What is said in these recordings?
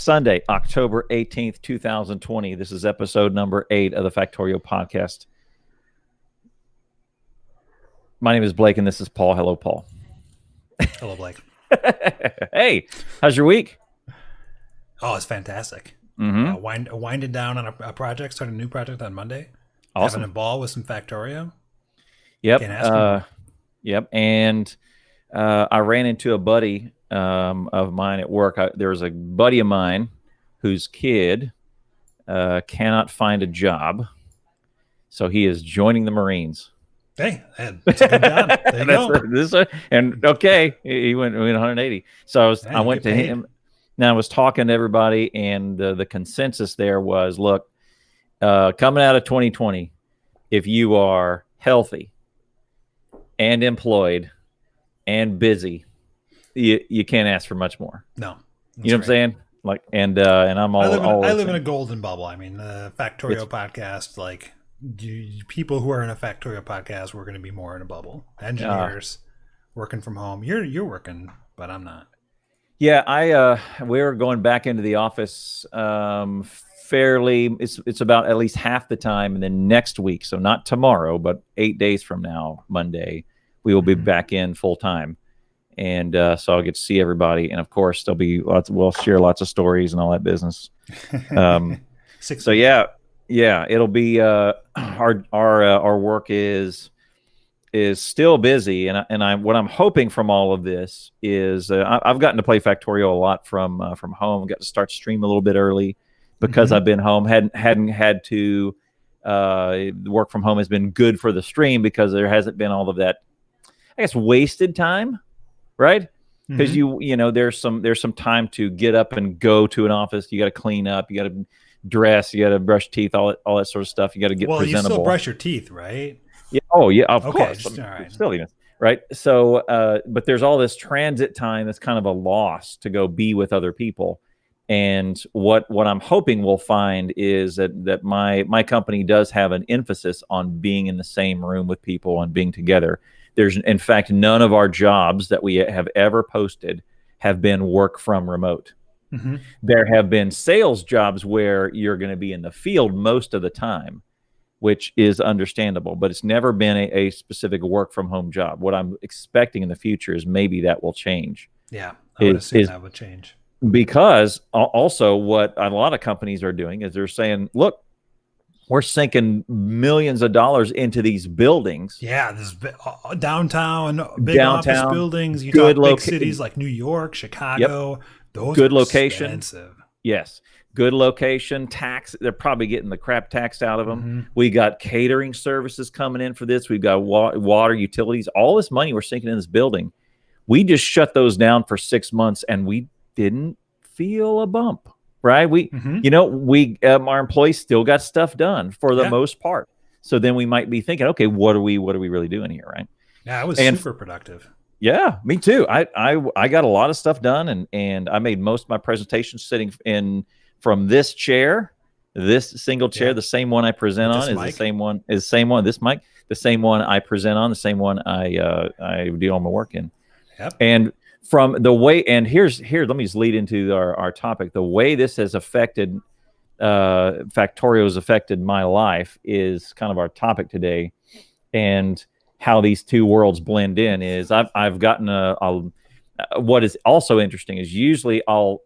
Sunday, October 18th, 2020. This is episode number 8 of the Factorio podcast. My name is Blake, and this is Paul. Hello, Paul. Hello, Blake. Hey, how's your week? Oh, it's fantastic. Mm-hmm. Winding down on a project, starting a new project on Monday. Awesome. Having a ball with some Factorio. Yep. Can't ask for more. Yep. And I ran into a buddy of mine at work. There's a buddy of mine whose kid cannot find a job, so he is joining the Marines. Hey, that's a good job. There you go. Okay, he went 180. So I went to him. Now I was talking to everybody, and the consensus there was, look, coming out of 2020, if you are healthy and employed and busy, you can't ask for much more. No, you know what I'm saying? Like, and I'm all. I live in a golden bubble. I mean, the Factorio podcast, like people who are in a Factorio podcast, we're going to be more in a bubble. Engineers working from home. You're working, but I'm not. Yeah, we're going back into the office fairly. It's about at least half the time, and then next week, so not tomorrow, but 8 days from now, Monday, we will be back in full time. And so I'll get to see everybody, and of course there'll be we'll share lots of stories and all that business. So yeah, it'll be our work is still busy, and what I'm hoping from all of this is I've gotten to play Factorio a lot from home. Got to start stream a little bit early because I've been home. Hadn't had to work from home has been good for the stream because there hasn't been all of that, I guess, wasted time. Right? Because you know there's some time to get up and go to an office. You got to clean up. You got to dress. You got to brush teeth. All that sort of stuff. You got to get presentable. You still brush your teeth, right? Yeah. Oh yeah. Of course. All right. Silliness, right? So, but there's all this transit time that's kind of a loss to go be with other people. And what I'm hoping we'll find is that my company does have an emphasis on being in the same room with people and being together. There's, in fact, none of our jobs that we have ever posted have been work from remote. There have been sales jobs where you're going to be in the field most of the time, which is understandable, but it's never been a specific work from home job. What I'm expecting in the future is maybe that will change. Yeah, I would assume that would change. Because also what a lot of companies are doing is they're saying, look, we're sinking millions of dollars into these buildings. Yeah, this downtown, office buildings. You talk big cities like New York, Chicago. Yep. Those good location. Expensive. Yes, good location. Tax. They're probably getting the crap taxed out of them. We got catering services coming in for this. We've got water, utilities. All this money we're sinking in this building. We just shut those down for 6 months, and we didn't feel a bump. Right. Our employees still got stuff done for the most part. So then we might be thinking, okay, what are we really doing here? Right. Yeah, it was super productive. Yeah, me too. I got a lot of stuff done, and I made most of my presentations sitting in from this chair, this single chair, the same one I present on is the same one. This mic, the same one I present on, the same one I do all my work in. Yep. And from the way, and here, let me just lead into our topic. The way this has affected, Factorio has affected my life is kind of our topic today, and how these two worlds blend in is I've gotten what is also interesting is usually I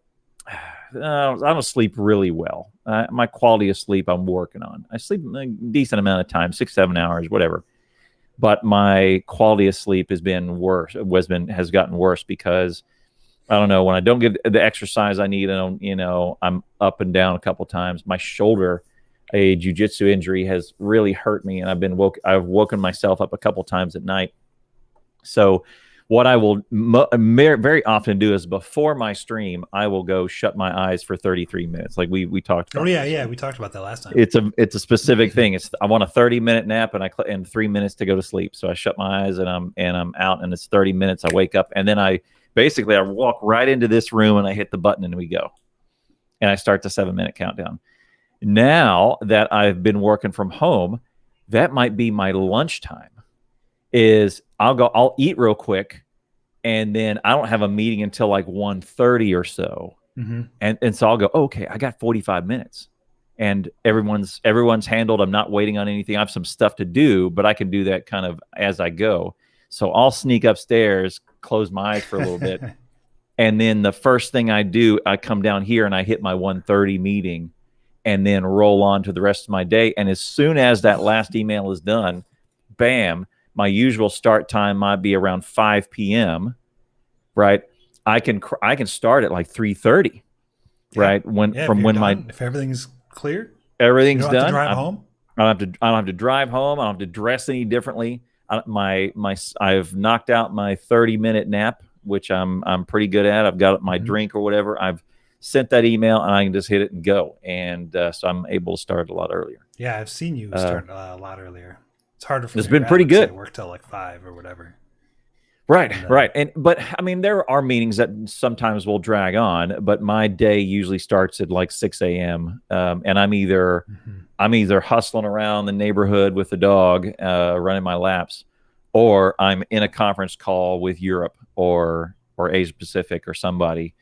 don't sleep really well. My quality of sleep I'm working on. I sleep a decent amount of time, 6-7 hours, whatever. But my quality of sleep has gotten worse because I don't know, when I don't get the exercise I need, I'm up and down a couple times. My shoulder, a jiu-jitsu injury, has really hurt me, and I've woken myself up a couple times at night. So what I will very often do is before my stream, I will go shut my eyes for 33 minutes. Like we talked about. Oh yeah, we talked about that last time. It's a specific thing. I want a 30-minute nap and 3 minutes to go to sleep. So I shut my eyes and I'm out, and it's 30 minutes. I wake up, and then I walk right into this room and I hit the button and we go. And I start the 7-minute countdown. Now that I've been working from home, that might be my lunchtime. I'll eat real quick, and then I don't have a meeting until like 1:30 or so. And so I'll go, oh, okay, I got 45 minutes. And everyone's handled. I'm not waiting on anything. I have some stuff to do, but I can do that kind of as I go. So I'll sneak upstairs, close my eyes for a little bit. And then the first thing I do, I come down here and I hit my 1:30 meeting and then roll on to the rest of my day. And as soon as that last email is done, bam, my usual start time might be around 5 p.m., right? I can start at like 3:30, right? If everything's clear, everything's you don't have done. to drive home. I don't have to drive home. I don't have to dress any differently. I've knocked out my 30-minute nap, which I'm pretty good at. I've got my drink or whatever. I've sent that email and I can just hit it and go. And so I'm able to start a lot earlier. Yeah, I've seen you start a lot earlier. It's harder for me. It's been pretty good. Work till like 5 or whatever. Right. But I mean, there are meetings that sometimes will drag on, but my day usually starts at like 6 a.m. And I'm either hustling around the neighborhood with the dog, running my laps, or I'm in a conference call with Europe or Asia Pacific or somebody,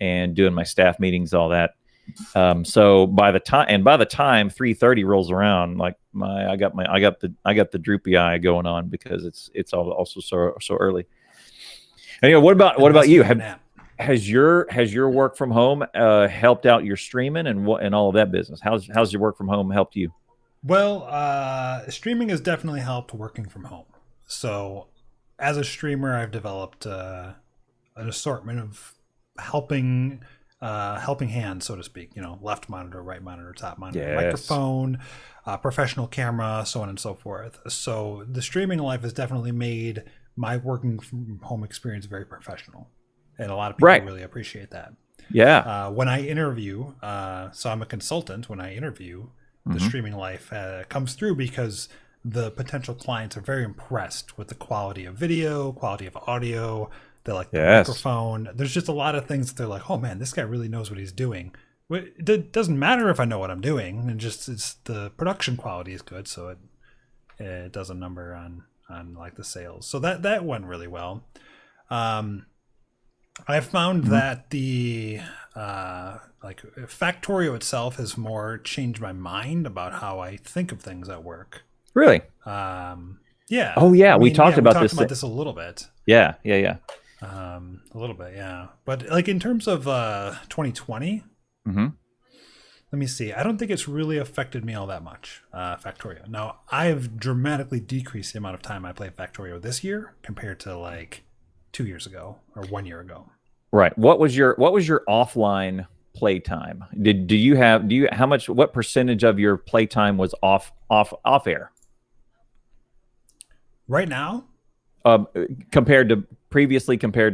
and doing my staff meetings, all that. So by the time 3:30 rolls around, like I got the droopy eye going on because it's also so early. Anyway, what about you? Has your work from home helped out your streaming and all of that business? How's your work from home helped you? Well, streaming has definitely helped working from home. So as a streamer, I've developed an assortment of helping hands, so to speak. Left monitor, right monitor, top monitor, microphone, professional camera, so on and so forth. So the streaming life has definitely made my working from home experience very professional, and a lot of people really appreciate that. Yeah. When I interview, so I'm a consultant. When I interview, the streaming life comes through because the potential clients are very impressed with the quality of video, quality of audio. They like the microphone. There's just a lot of things that they're like, oh man, this guy really knows what he's doing. It doesn't matter if I know what I'm doing, and it's the production quality is good, so it does a number on like the sales. So that went really well. I found that the like Factorio itself has more changed my mind about how I think of things at work. Really? Yeah. Oh yeah, we talked about this a little bit. Yeah. A little bit, yeah. But like in terms of 2020, let me see. I don't think it's really affected me all that much, Factorio. Now, I've dramatically decreased the amount of time I play Factorio this year compared to like 2 years ago or 1 year ago. Right. What was your offline play time? What percentage of your play time was off air? Right now? Compared to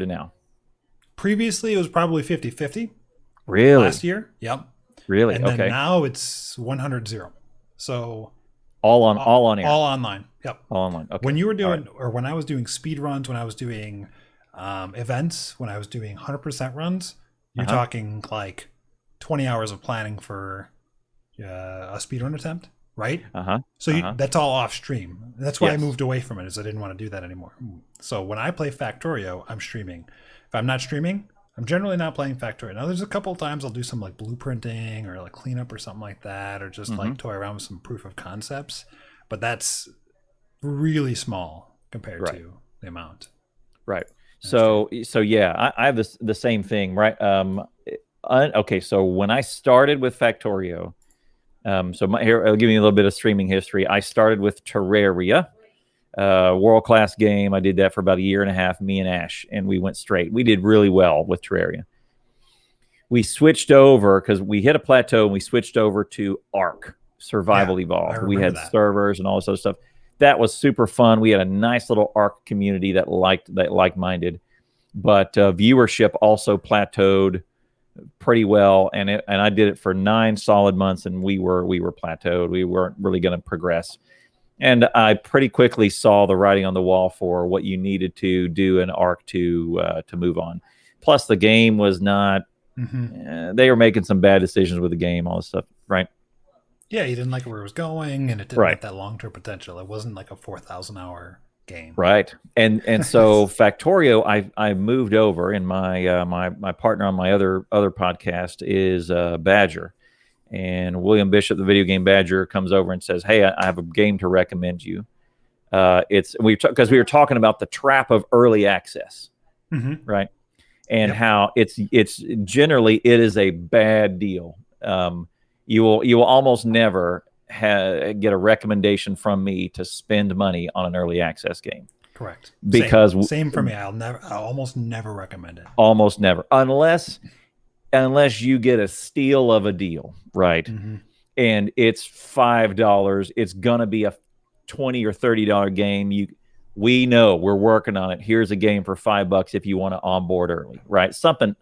now? Previously, it was probably 50-50. Really? Last year? Yep. Really? And then now it's 100-0. So all on air. All online. Yep. All online. Okay. When you were doing, or when I was doing speed runs, when I was doing events, when I was doing 100% runs, you're talking like 20 hours of planning for a speed run attempt. Right? So that's all off stream. That's why I moved away from it, is I didn't want to do that anymore. So when I play Factorio, I'm streaming. If I'm not streaming, I'm generally not playing Factorio. Now there's a couple of times I'll do some like blueprinting or like cleanup or something like that, or just like toy around with some proof of concepts. But that's really small compared to the amount. Right. So yeah, I have the same thing, right? Okay, so when I started with Factorio, here I'll give you a little bit of streaming history. I started with Terraria, world-class game. I did that for about a year and a half, me and Ash, and we went straight. We did really well with Terraria. We switched over because we hit a plateau, and we switched over to Ark, Survival Evolved. We had servers and all this other stuff. That was super fun. We had a nice little Ark community that like-minded, but viewership also plateaued pretty well, and I did it for 9 solid months, and we were plateaued. We weren't really going to progress, and I pretty quickly saw the writing on the wall for what you needed to do in Ark to move on. Plus, the game was not. They were making some bad decisions with the game, all this stuff, right? Yeah, you didn't like where it was going, and it didn't have that long-term potential. It wasn't like a 4,000-hour game. Right. And so Factorio, I moved over, and my partner on my other podcast is Badger. And William Bishop, the video game Badger, comes over and says, "Hey, I have a game to recommend you." It's because we were talking about the trap of early access, right? And how it's generally it is a bad deal. You will almost never get a recommendation from me to spend money on an early access game. Correct. Because same for me. I'll almost never recommend it. Almost never, unless you get a steal of a deal, right? And it's $5. It's gonna be a $20 or $30 game. We know we're working on it. Here's a game for $5 if you want to onboard early, right? Something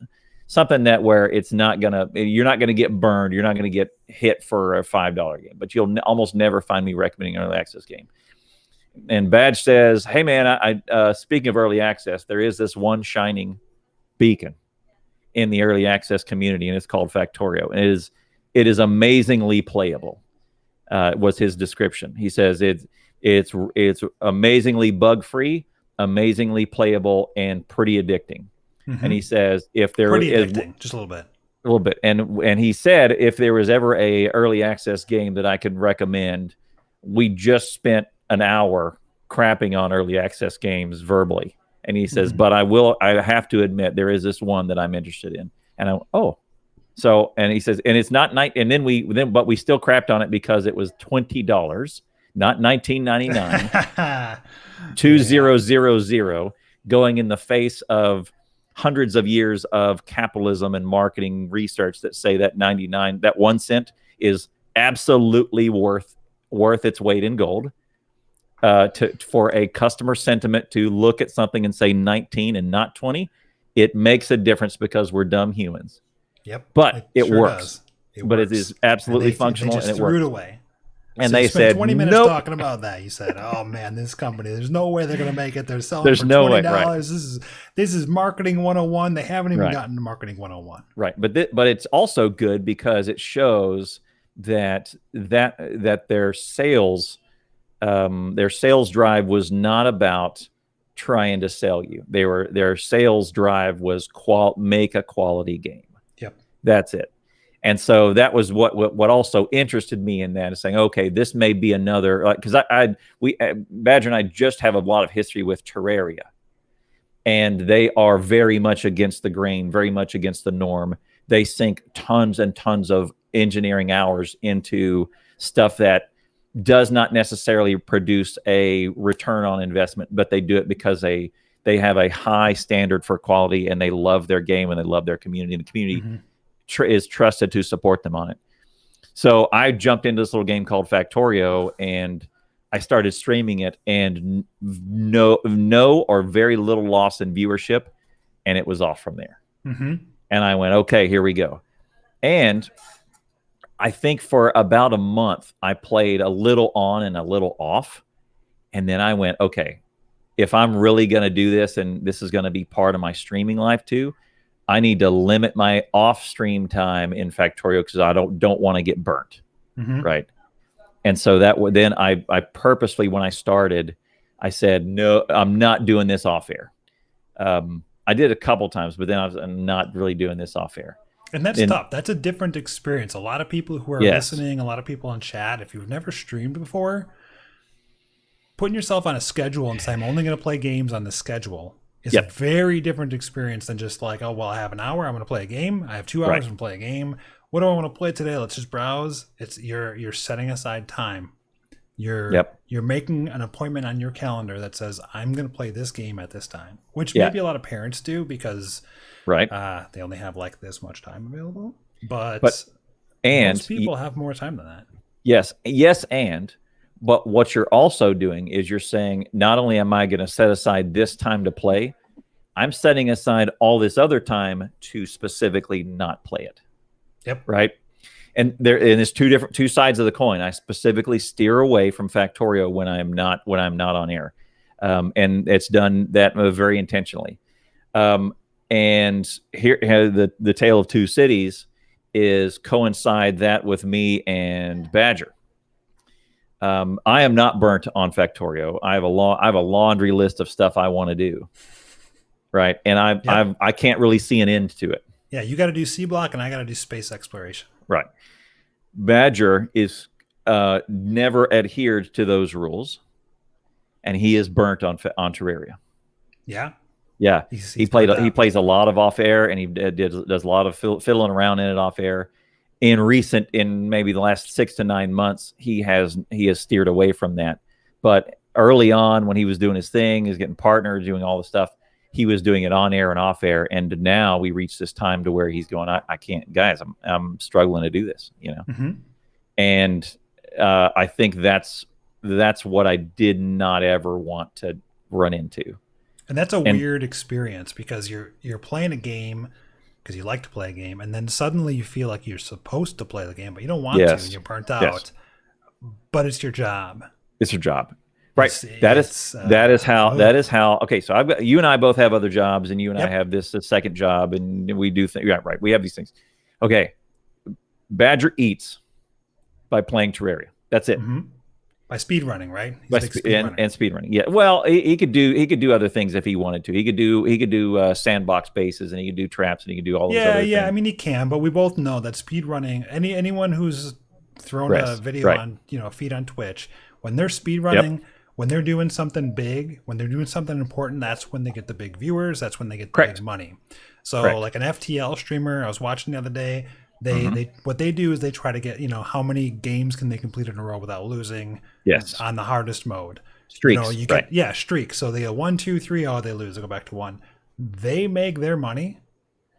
that where you're not gonna get burned. You're not gonna get hit for a $5 game. But you'll almost never find me recommending an early access game. And Badge says, "Hey man, I speaking of early access, there is this one shining beacon in the early access community, and it's called Factorio. And it is amazingly playable." Was his description. He says it's amazingly bug free, amazingly playable, and pretty addicting. And he says if there pretty is addicting, just a little bit, and he said if there was ever a early access game that I could recommend, we just spent an hour crapping on early access games verbally. And he says, but I have to admit, there is this one that I'm interested in. And and he says, and it's not night. And but we still crapped on it because it was $20, not $19.99, 2000, going in the face of hundreds of years of capitalism and marketing research that say that 1 cent is absolutely worth its weight in gold. For a customer sentiment to look at something and say 19 and not 20, it makes a difference because we're dumb humans. Yep. But it sure works. But it is absolutely functional, and it threw works. it away. And so they said, 20 minutes nope. talking about that. You said, "Oh man, this company, there's no way they're going to make it. They're selling There's for no way, $20. right. This is marketing 101. They haven't even gotten to marketing 101." Right. But it's also good because it shows that their sales drive was not about trying to sell you. Their sales drive was make a quality game. Yep. That's it. And so that was what also interested me in that, is saying, okay, this may be another, because Badger and I just have a lot of history with Terraria, and they are very much against the grain, very much against the norm. They sink tons and tons of engineering hours into stuff that does not necessarily produce a return on investment, but they do it because they have a high standard for quality, and they love their game and they love their community, and the community is trusted to support them on it. So I jumped into this little game called Factorio, and I started streaming it, and no or very little loss in viewership, and it was off from there. And I went, okay, here we go. And I think for about a month, I played a little on and a little off. And then I went, okay, if I'm really going to do this, and this is going to be part of my streaming life too, I need to limit my off-stream time in Factorio, because I don't want to get burnt, right? And so then I purposely, when I started, I said, no, I'm not doing this off air. I did a couple times, but then I'm not really doing this off air. And that's tough. That's a different experience. A lot of people who are listening, a lot of people in chat, if you've never streamed before, putting yourself on a schedule and say, I'm only going to play games on the schedule, is a very different experience than just like, oh, well, I have an hour, I'm going to play a game. I have 2 hours, I'm going to play a game. What do I want to play today? Let's just browse. It's you're setting aside time. You're making an appointment on your calendar that says, I'm going to play this game at this time, which maybe a lot of parents do because they only have like this much time available. But most people have more time than that. Yes. But what you're also doing is you're saying, not only am I going to set aside this time to play, I'm setting aside all this other time to specifically not play it. Yep. Right. And there's two sides of the coin. I specifically steer away from Factorio when I'm not on air. And it's done that very intentionally. And here the Tale of Two Cities is coincide that with me and Badger. I am not burnt on Factorio. I have a laundry list of stuff I want to do, right? And Yep. I can't really see an end to it, Yeah, you got to do C block, and I got to do space exploration. right? Badger is never adhered to those rules, and he is burnt on Terraria. Yeah, Yeah, he's burnt he out. plays a lot of off air, and he does a lot of fiddling around in it off air. In maybe the last 6 to 9 months, he has steered away from that. But early on, when he was doing his thing, he's getting partners, doing all the stuff. He was doing it on air and off air, and now we reach this time to where he's going, I can't, guys, I'm struggling to do this, you know. Mm-hmm. And I think that's what I did not ever want to run into. And that's a And weird experience because you're playing a game because you like to play a game, and then suddenly you feel like you're supposed to play the game, but you don't want to, and yes, you're burnt yes, out. But it's your job. it's your job, right? It's That is how. Okay, so I've got you and I both have other jobs, and you and I yep. have this a second job, and we do things. Yeah, right. We have these things. Okay, Badger eats by playing Terraria. That's it. Mm-hmm. By speed running, right? He's a big speed runner. And speed running. Yeah. Well, he could do other things if he wanted to. He could do sandbox bases, and he could do traps, and he could do all those Yeah, other yeah. I things. mean, he can, but we both know that speed running. Anyone who's thrown a Rest. video Right. on a feed on Twitch, when they're speed Yep. running, when they're doing something big, when they're doing something important, that's when they get the big viewers. That's when they get the Correct. big money. So, Correct. like an FTL streamer, I was watching the other day. Mhm. They what they do is they try to get how many games can they complete in a row without losing. Yes. On the hardest mode. Streaks. You Right. get streaks. So they go 1, 2, 3. Oh, they lose. They go back to 1. They make their money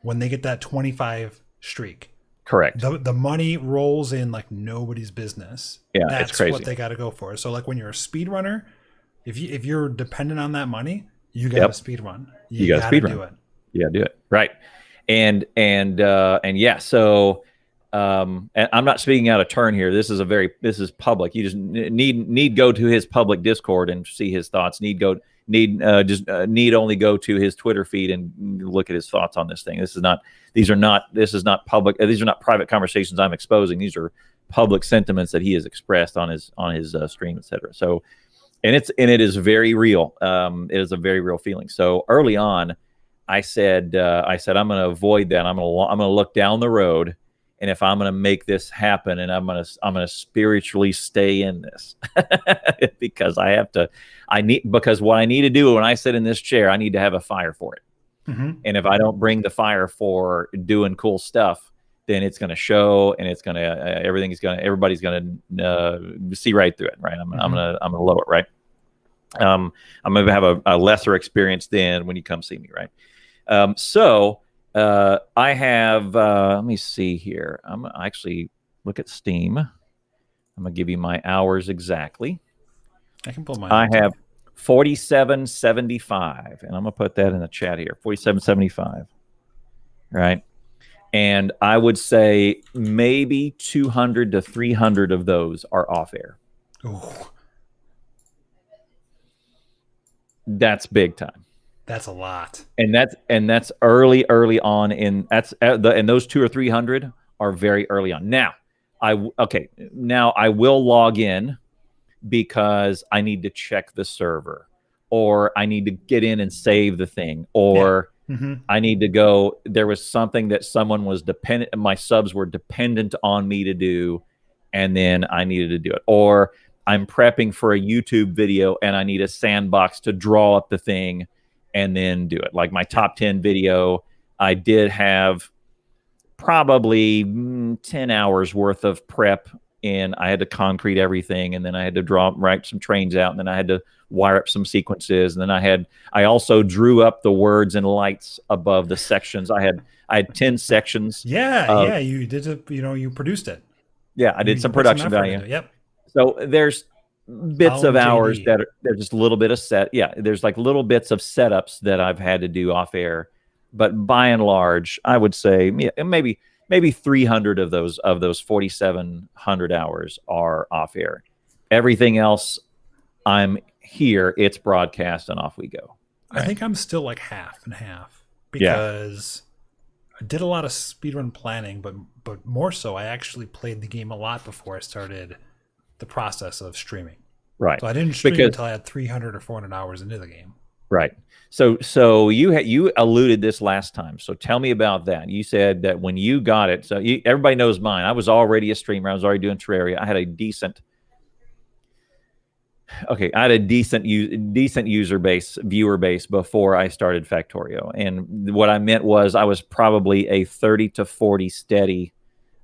when they get that 25 streak. Correct. The money rolls in like nobody's business. Yeah, That's it's crazy. what they got to go for. So like when you're a speedrunner, if you're dependent on that money, you got to Yep. speed run. You got to gotta speed run. do it. You got to do it. Right. And yeah. So and I'm not speaking out of turn here. This is public. You just need go to his public Discord and see his thoughts. Need only go to his Twitter feed and look at his thoughts on this thing. This is not public. These are not private conversations I'm exposing. These are public sentiments that he has expressed on his stream, etc. So, and it is very real. It is a very real feeling. So early on, I said I'm going to avoid that. I'm going to look down the road. And if I'm going to make this happen, and I'm going to spiritually stay in this, because because what I need to do when I sit in this chair, I need to have a fire for it. Mm-hmm. And if I don't bring the fire for doing cool stuff, then it's going to show, and it's going to everybody's going to see right through it, right? I'm going to lower it, right? I'm going to have a lesser experience than when you come see me, right? So. I have, let me see here. I'm actually look at Steam. I'm going to give you my hours exactly. I can pull mine. I have 4775, and I'm going to put that in the chat here. 4775. Right. And I would say maybe 200 to 300 of those are off air. Ooh. That's big time. That's a lot. And that's early on and those 200 or 300 are very early on. Now I will log in because I need to check the server, or I need to get in and save the thing, or I need to go. There was something that someone was dependent. My subs were dependent on me to do, and then I needed to do it. Or I'm prepping for a YouTube video and I need a sandbox to draw up the thing and then do it. Like my top 10 video, I did have probably 10 hours worth of prep, and I had to concrete everything, and then I had to write some trains out, and then I had to wire up some sequences, and then I also drew up the words and lights above the sections. I had 10 sections. Yeah, you did it, you produced it. Yeah, I did some production value. Yep. So there's bits of hours that are just a little bit of set. Yeah, there's like little bits of setups that I've had to do off air, but by and large, I would say maybe 300 of those 4,700 hours are off air. Everything else, I'm here. It's broadcast and off we go. Right? I think I'm still like half and half because I did a lot of speedrun planning, but more so, I actually played the game a lot before I started the process of streaming. Right. So I didn't stream until I had 300 or 400 hours into the game. Right. So you alluded this last time. So tell me about that. You said that when you got it, so everybody knows mine. I was already a streamer. I was already doing Terraria. I had a decent user base, viewer base before I started Factorio. And what I meant was I was probably a 30 to 40 steady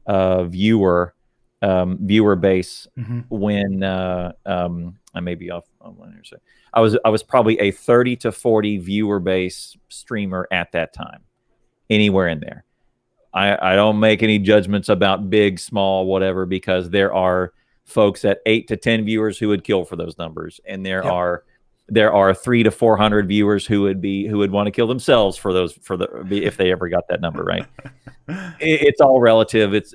viewer base when I may be off on one here. I was probably a 30 to 40 viewer base streamer at that time, anywhere in there. I don't make any judgments about big, small, whatever, because there are folks at 8 to 10 viewers who would kill for those numbers, and there are 300 to 400 viewers who would want to kill themselves for those if they ever got that number, right? It's all relative. It's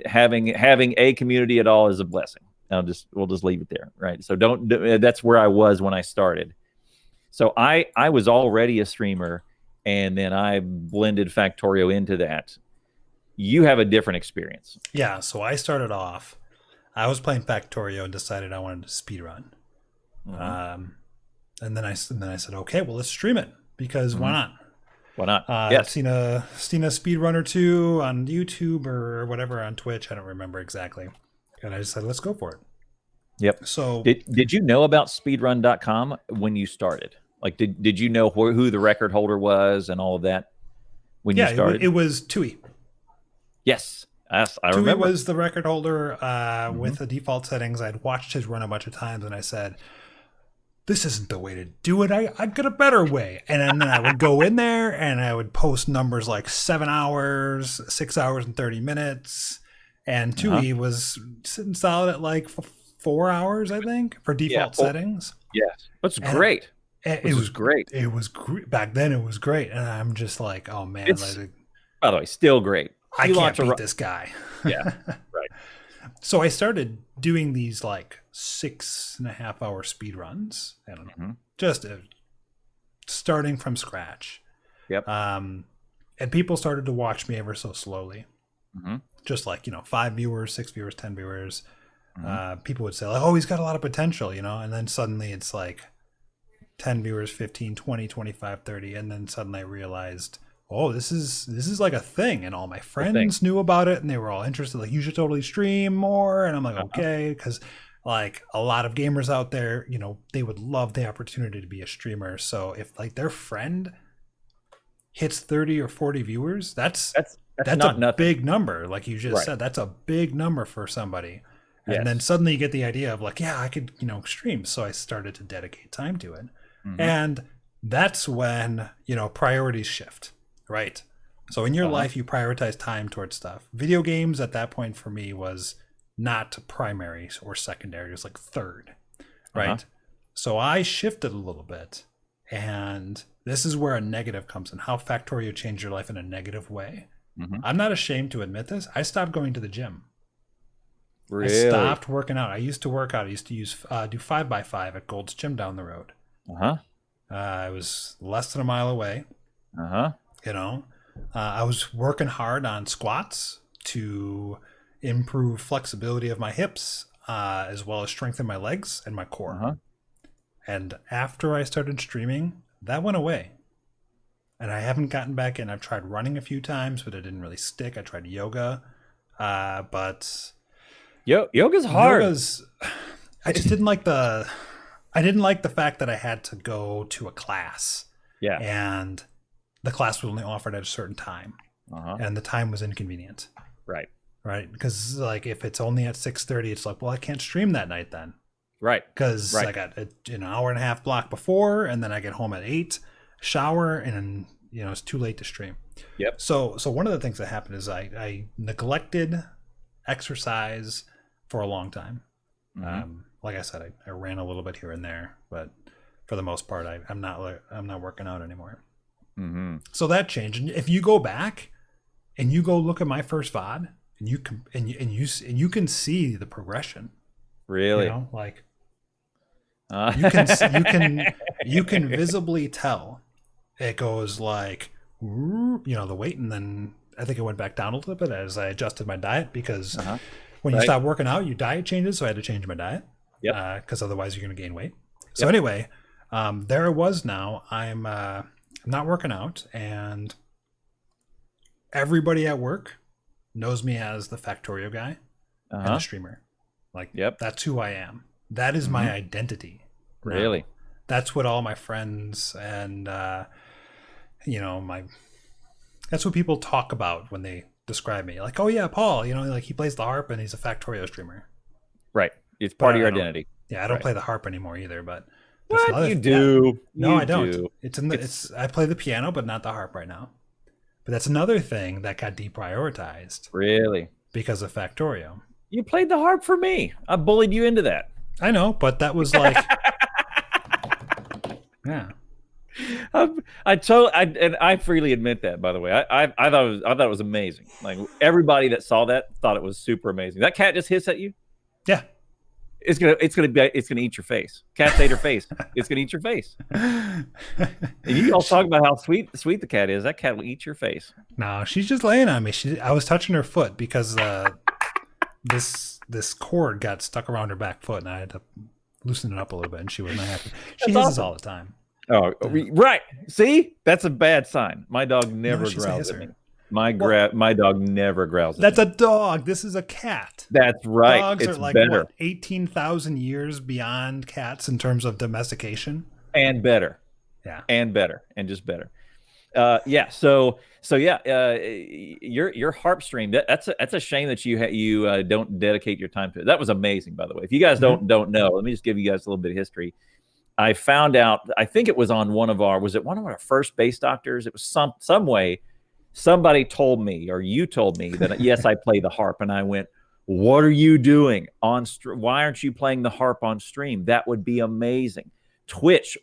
having a community at all is a blessing. We'll just leave it there, right? So that's where I was when I started. So I was already a streamer, and then I blended Factorio into that. You have a different experience. Yeah, so I started off, I was playing Factorio and decided I wanted to speedrun. And then I said, okay, well, let's stream it, because why not? Why not? I've seen a speedrun or two on YouTube or whatever on Twitch. I don't remember exactly. And I decided, let's go for it. Yep. So did you know about speedrun.com when you started? Like, did you know who the record holder was and all of that when you started? It was Tui. Yes. I Tui remember. was the record holder with the default settings. I'd watched his run a bunch of times, and I said, this isn't the way to do it. I got a better way. And then I would go in there and I would post numbers like 7 hours, 6 hours and 30 minutes. And Tui was sitting solid at like 4 hours, I think, for default settings. Yes. That's great. It was great. It was great. Back then it was great. And I'm just like, oh man. By the way, still great. I can't beat this guy. Yeah, right. So I started doing these like 6.5 hour speed runs. I don't know, just starting from scratch. Yep. And people started to watch me ever so slowly. Just like, 5 viewers, 6 viewers, 10 viewers. People would say, like, oh, he's got a lot of potential, and then suddenly it's like 10 viewers, 15, 20, 25, 30. And then suddenly I realized, oh, this is like a thing, and all my friends knew about it, and they were all interested. Like, you should totally stream more. And I'm like, okay, because like a lot of gamers out there, they would love the opportunity to be a streamer. So if like their friend hits 30 or 40 viewers, that's not a big number. Like you just said, that's a big number for somebody. And then suddenly you get the idea of like, yeah, I could, stream. So I started to dedicate time to it. And that's when, priorities shift. Right. So in your life, you prioritize time towards stuff. Video games at that point for me was not primary or secondary. It was like third. Right. So I shifted a little bit. And this is where a negative comes in. How Factorio changed your life in a negative way. I'm not ashamed to admit this. I stopped going to the gym. Really? I stopped working out. I used to work out. I used to do 5x5 at Gold's Gym down the road. I was less than a mile away. I was working hard on squats to improve flexibility of my hips, as well as strengthen my legs and my core. And after I started streaming, that went away. And I haven't gotten back in. I've tried running a few times, but it didn't really stick. I tried yoga, but yoga's hard. I just didn't like the fact that I had to go to a class. Yeah. And the class was only offered at a certain time, and the time was inconvenient. Right. Because like if it's only at 6:30, it's like, well, I can't stream that night then. Right. Because I got an hour and a half block before, and then I get home at 8, shower, and it's too late to stream. Yep. So one of the things that happened is I neglected exercise for a long time. Like I said, I ran a little bit here and there, but for the most part, I'm not working out anymore. So that changed. And if you go back and you go look at my first VOD, and you can see the progression. Really? Like you can visibly tell it goes like the weight, and then I think it went back down a little bit as I adjusted my diet, because when you Right. stop working out, your diet changes. So I had to change my diet Yep. because otherwise you're going to gain weight. So Yep. anyway, there I was now. I'm not working out, and everybody at work knows me as the Factorio guy and the streamer. Like, Yep. that's who I am. That is my identity. now. Really? That's what all my friends and my that's what people talk about when they describe me. Like, oh yeah, Paul, like he plays the harp and he's a Factorio streamer. Right. It's part of your I don't- identity. Yeah, I don't Right. play the harp anymore either, but What? You do. No, You I don't. do. It's I play the piano, but not the harp right now. But that's another thing that got deprioritized Really? because of Factorio. You played the harp for me. I bullied you into that. I know, but that was like, yeah. I freely admit that. By the way, I thought it was amazing. Like everybody that saw that thought it was super amazing. That cat just hissed at you. Yeah. It's gonna eat your face. Cats ate her face. It's gonna eat your face. And you all talk about how sweet the cat is. That cat will eat your face. No, she's just laying on me. I was touching her foot because this cord got stuck around her back foot, and I had to loosen it up a little bit, and she was not happy. She hisses awesome. all the time. Oh, right. See, that's a bad sign. My dog never she's a growls at hisser. me. My dog never growls at That's me. a dog. This is a cat. That's right. Dogs It's are like better. what, 18,000 years beyond cats in terms of domestication. And better. Yeah. And better. And just better. Yeah. So yeah. Your harp stream. That's a shame that you don't dedicate your time to it. That was amazing, by the way. If you guys don't know, let me just give you guys a little bit of history. I found out. I think it was on one of our first base doctors. It was some way. Somebody told me, or you told me that yes, I play the harp, and I went, "What are you doing on? Why aren't you playing the harp on stream? That would be amazing." Twitch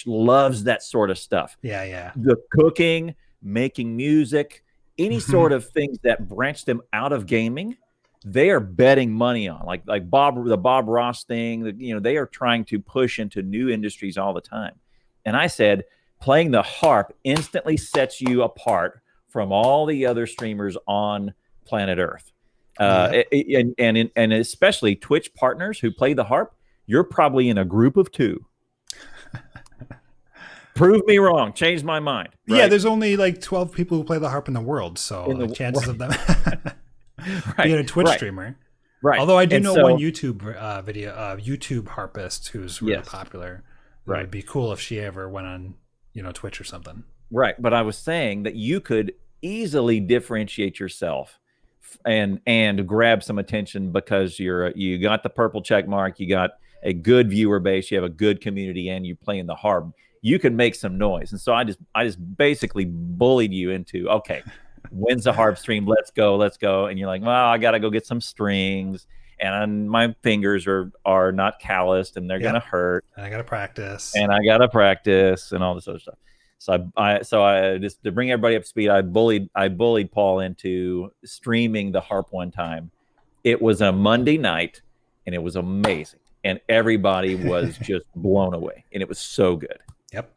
loves that sort of stuff. Yeah. The cooking, making music, any sort of things that branch them out of gaming, they are betting money on. Like the Bob Ross thing. They are trying to push into new industries all the time. And I said, playing the harp instantly sets you apart from all the other streamers on planet Earth. And especially Twitch partners who play the harp, you're probably in a group of 2. Prove me wrong. Change my mind. Right? Yeah, there's only like 12 people who play the harp in the world, so the chances of them being a Twitch streamer. Right. Although I do know one YouTube harpist who's really popular. It would be cool if she ever went on, Twitch or something. Right. But I was saying that you could easily differentiate yourself and grab some attention because you got the purple check mark, you got a good viewer base, you have a good community, and you playing the harp. You can make some noise. And so I just basically bullied you into, okay, when's the harp stream? Let's go. And you're like, well, I got to go get some strings, and my fingers are not calloused, and they're going to hurt. And I got to practice. And all this other stuff. So I just to bring everybody up to speed, I bullied Paul into streaming the harp one time. It was a Monday night, and it was amazing. And everybody was just blown away. And it was so good. Yep.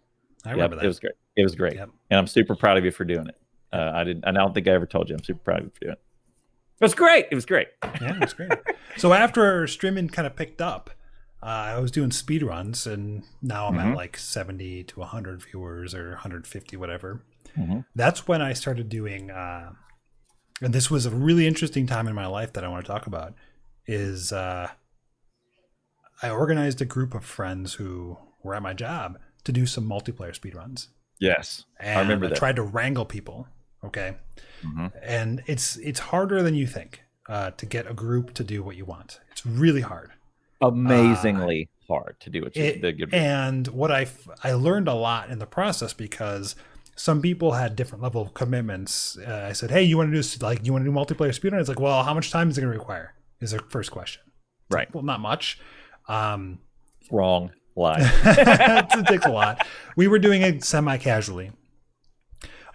I remember that. It was great. Yep. And I'm super proud of you for doing it. I don't think I ever told you. I'm super proud of you for doing it. It was great. Yeah, it was great. So after streaming kind of picked up, I was doing speed runs, and now I'm at like 70 to 100 viewers or 150, whatever. That's when I started doing, and this was a really interesting time in my life that I want to talk about, is I organized a group of friends who were at my job to do some multiplayer speed runs. Yes, and I remember that. I tried to wrangle people. Okay. And it's harder than you think to get a group to do what you want. It's really hard. Amazingly hard to do what you did. And what I learned a lot in the process, because some people had different level of commitments. I said, hey, you want to do multiplayer speedrun? It's like, well, how much time is it going to require? Is their first question. It's Right. like, well, not much. Wrong. Lie. It takes a lot. We were doing it semi-casually.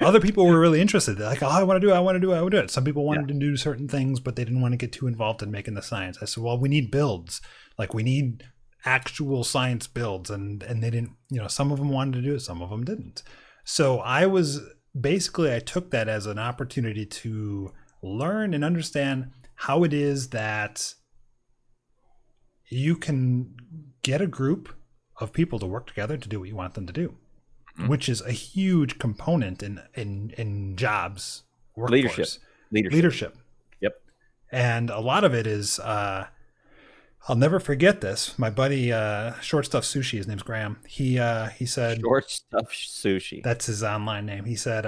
Other people were really interested. They're like, oh, I want to do it. Some people wanted to do certain things, but they didn't want to get too involved in making the science. I said, well, we need builds. Like, we need actual science builds. And they didn't, some of them wanted to do it, some of them didn't. So I took that as an opportunity to learn and understand how it is that you can get a group of people to work together to do what you want them to do, which is a huge component in jobs, Leadership. workforce, Leadership. leadership. Yep. And a lot of it is, I'll never forget this. My buddy, Short Stuff Sushi, his name's Graham. He said, Short stuff sushi. that's his online name. He said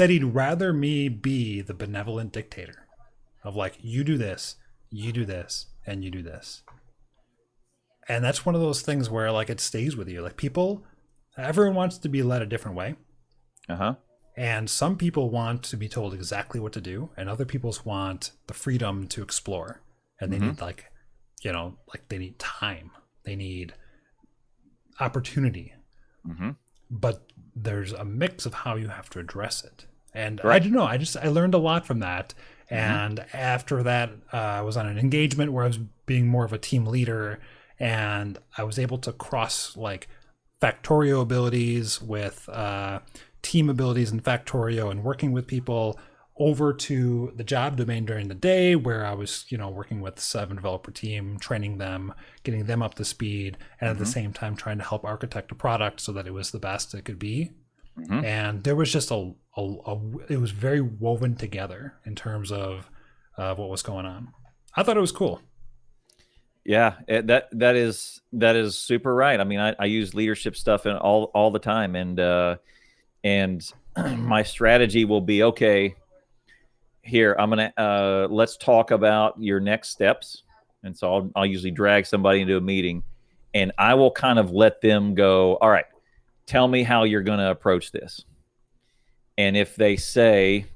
he'd rather me be the benevolent dictator of like, you do this, you do this, and you do this. And that's one of those things where like it stays with you. Like everyone wants to be led a different way. Uh-huh. And some people want to be told exactly what to do, and other people's want the freedom to explore. And they need like they need time. They need opportunity. But there's a mix of how you have to address it. And I don't know. I learned a lot from that. And after that, I was on an engagement where I was being more of a team leader, and I was able to cross like Factorio abilities with team abilities in Factorio and working with people over to the job domain during the day, where I was, working with the 7 developer team, training them, getting them up to speed, and at the same time trying to help architect a product so that it was the best it could be. And there was just it was very woven together in terms of what was going on. I thought it was cool. Yeah, that is super right. I mean, I use leadership stuff in all the time, and my strategy will be, okay, here I'm gonna let's talk about your next steps. And so I'll usually drag somebody into a meeting, and I will kind of let them go, all right, tell me how you're going to approach this. And if they say,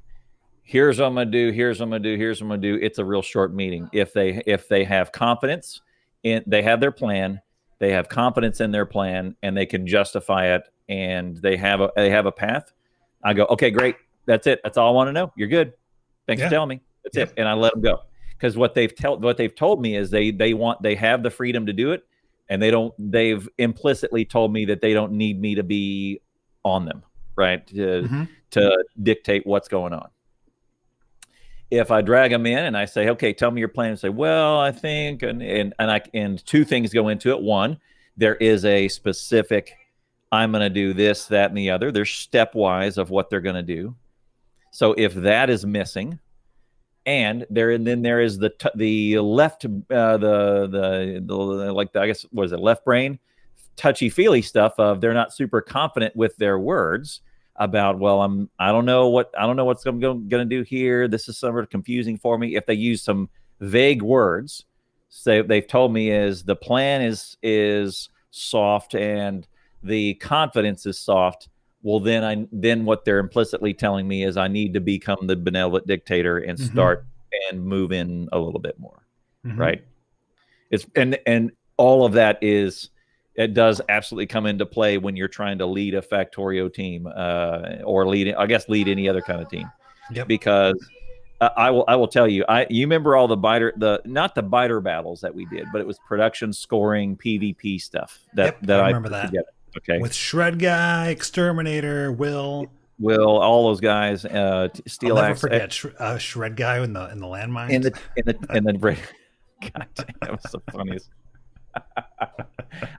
here's what I'm going to do, here's what I'm going to do, here's what I'm going to do, it's a real short meeting. If they have confidence they have their plan, they have confidence in their plan, and they can justify it, and they have a path, I go, okay, great, that's it, that's all I want to know, you're good, thanks for telling me, that's it. And I let them go, because what they've told me is they have the freedom to do it, and they've implicitly told me that they don't need me to be on them, right, to dictate what's going on. If I drag them in and I say, okay, tell me your plan, and say, well, I think, and 2 things go into it. One, there is a specific, I'm going to do this, that, and the other. There's stepwise of what they're going to do. So if that is missing, and then there is the left, I guess, what is it, left brain, touchy feely stuff of they're not super confident with their words about, well, I don't know what's going to do here. This is sort of confusing for me. If they use some vague words, say they've told me is the plan is soft and the confidence is soft. Well, then what they're implicitly telling me is I need to become the benevolent dictator and start and move in a little bit more, right? It's and all of that it does absolutely come into play when you're trying to lead a Factorio team, or lead any other kind of team. Yep. Because I will tell you, you remember all not the biter battles that we did, but it was production scoring PvP stuff that I remember that. Together. Okay. With Shred Guy, Exterminator, Will, all those guys, Steel I'll never Axe, forget Shred Guy in the landmine. in the God damn, that was the funniest.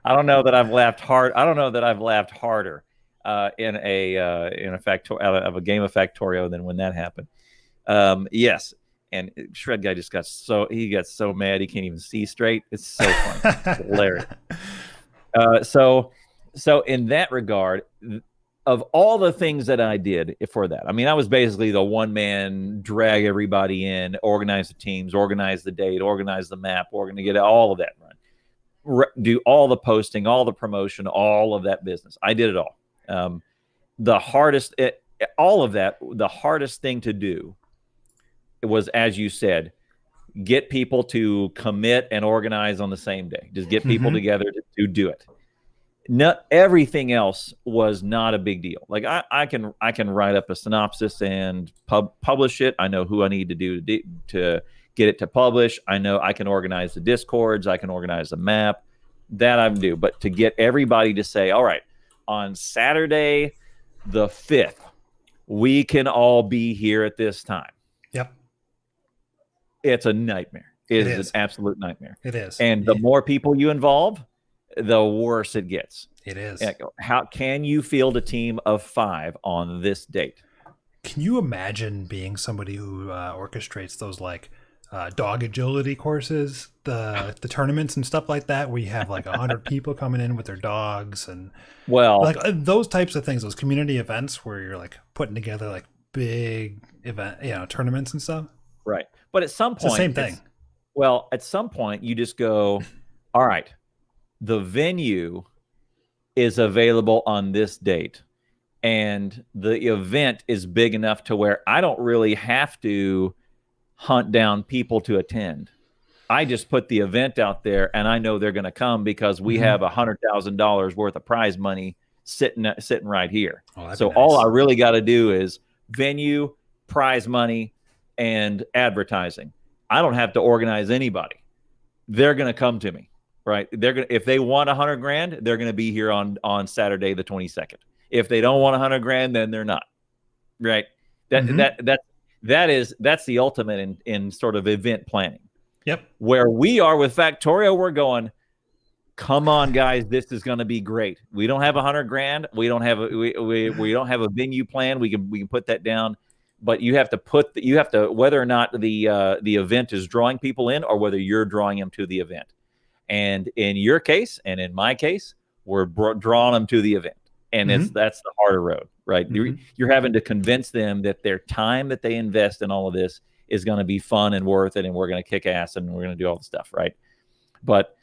I don't know that I've laughed hard. I don't know that I've laughed harder in a game of Factorio than when that happened. Yes, and Shred Guy just got so mad he can't even see straight. It's so funny, it's hilarious. So in that regard, of all the things that I did for that, I mean, I was basically the one man, drag everybody in, organize the teams, organize the date, organize the map, get all of that run, do all the posting, all the promotion, all of that business. I did it all. The hardest thing to do was, as you said, get people to commit and organize on the same day. Just get people together to do it. Not everything else was not a big deal. Like I can write up a synopsis and publish it. I know who I need to do to get it to publish. I know I can organize the Discords. I can organize the map. That I do. But to get everybody to say, all right, on Saturday the 5th, we can all be here at this time. Yep. It's a nightmare. It It is an is. absolute nightmare. It is. And the more people you involve, the worse it gets. It is. How can you field a team of 5 on this date? Can you imagine being somebody who orchestrates those like dog agility courses, the tournaments and stuff like that, where you have like 100 people coming in with their dogs and Well, like those types of things, those community events where you're like putting together like big event, tournaments and stuff. right. But at some It's the point, same thing. well, at some point, you just go, all right, the venue is available on this date, and the event is big enough to where I don't really have to hunt down people to attend. I just put the event out there, and I know they're going to come because we Mm-hmm. have $100,000 worth of prize money sitting right here. Oh, that'd So be all nice. I really got to do is venue, prize money, and advertising. I don't have to organize anybody. They're going to come to me, right? They're going to, if they want 100 grand, they're going to be here on Saturday the 22nd. If they don't want 100 grand, then they're not, right? Mm-hmm. That's the ultimate in sort of event planning. Yep. Where we are with Factorio, we're going, come on, guys, this is going to be great. We don't have 100 grand. We don't have we don't have a venue plan. We can put that down, but you have to whether or not the event is drawing people in or whether you're drawing them to the event. And in your case, and in my case, we're drawing them to the event, and Mm-hmm. that's the harder road, right? Mm-hmm. You're having to convince them that their time that they invest in all of this is going to be fun and worth it, and we're going to kick ass and we're going to do all the stuff, right? But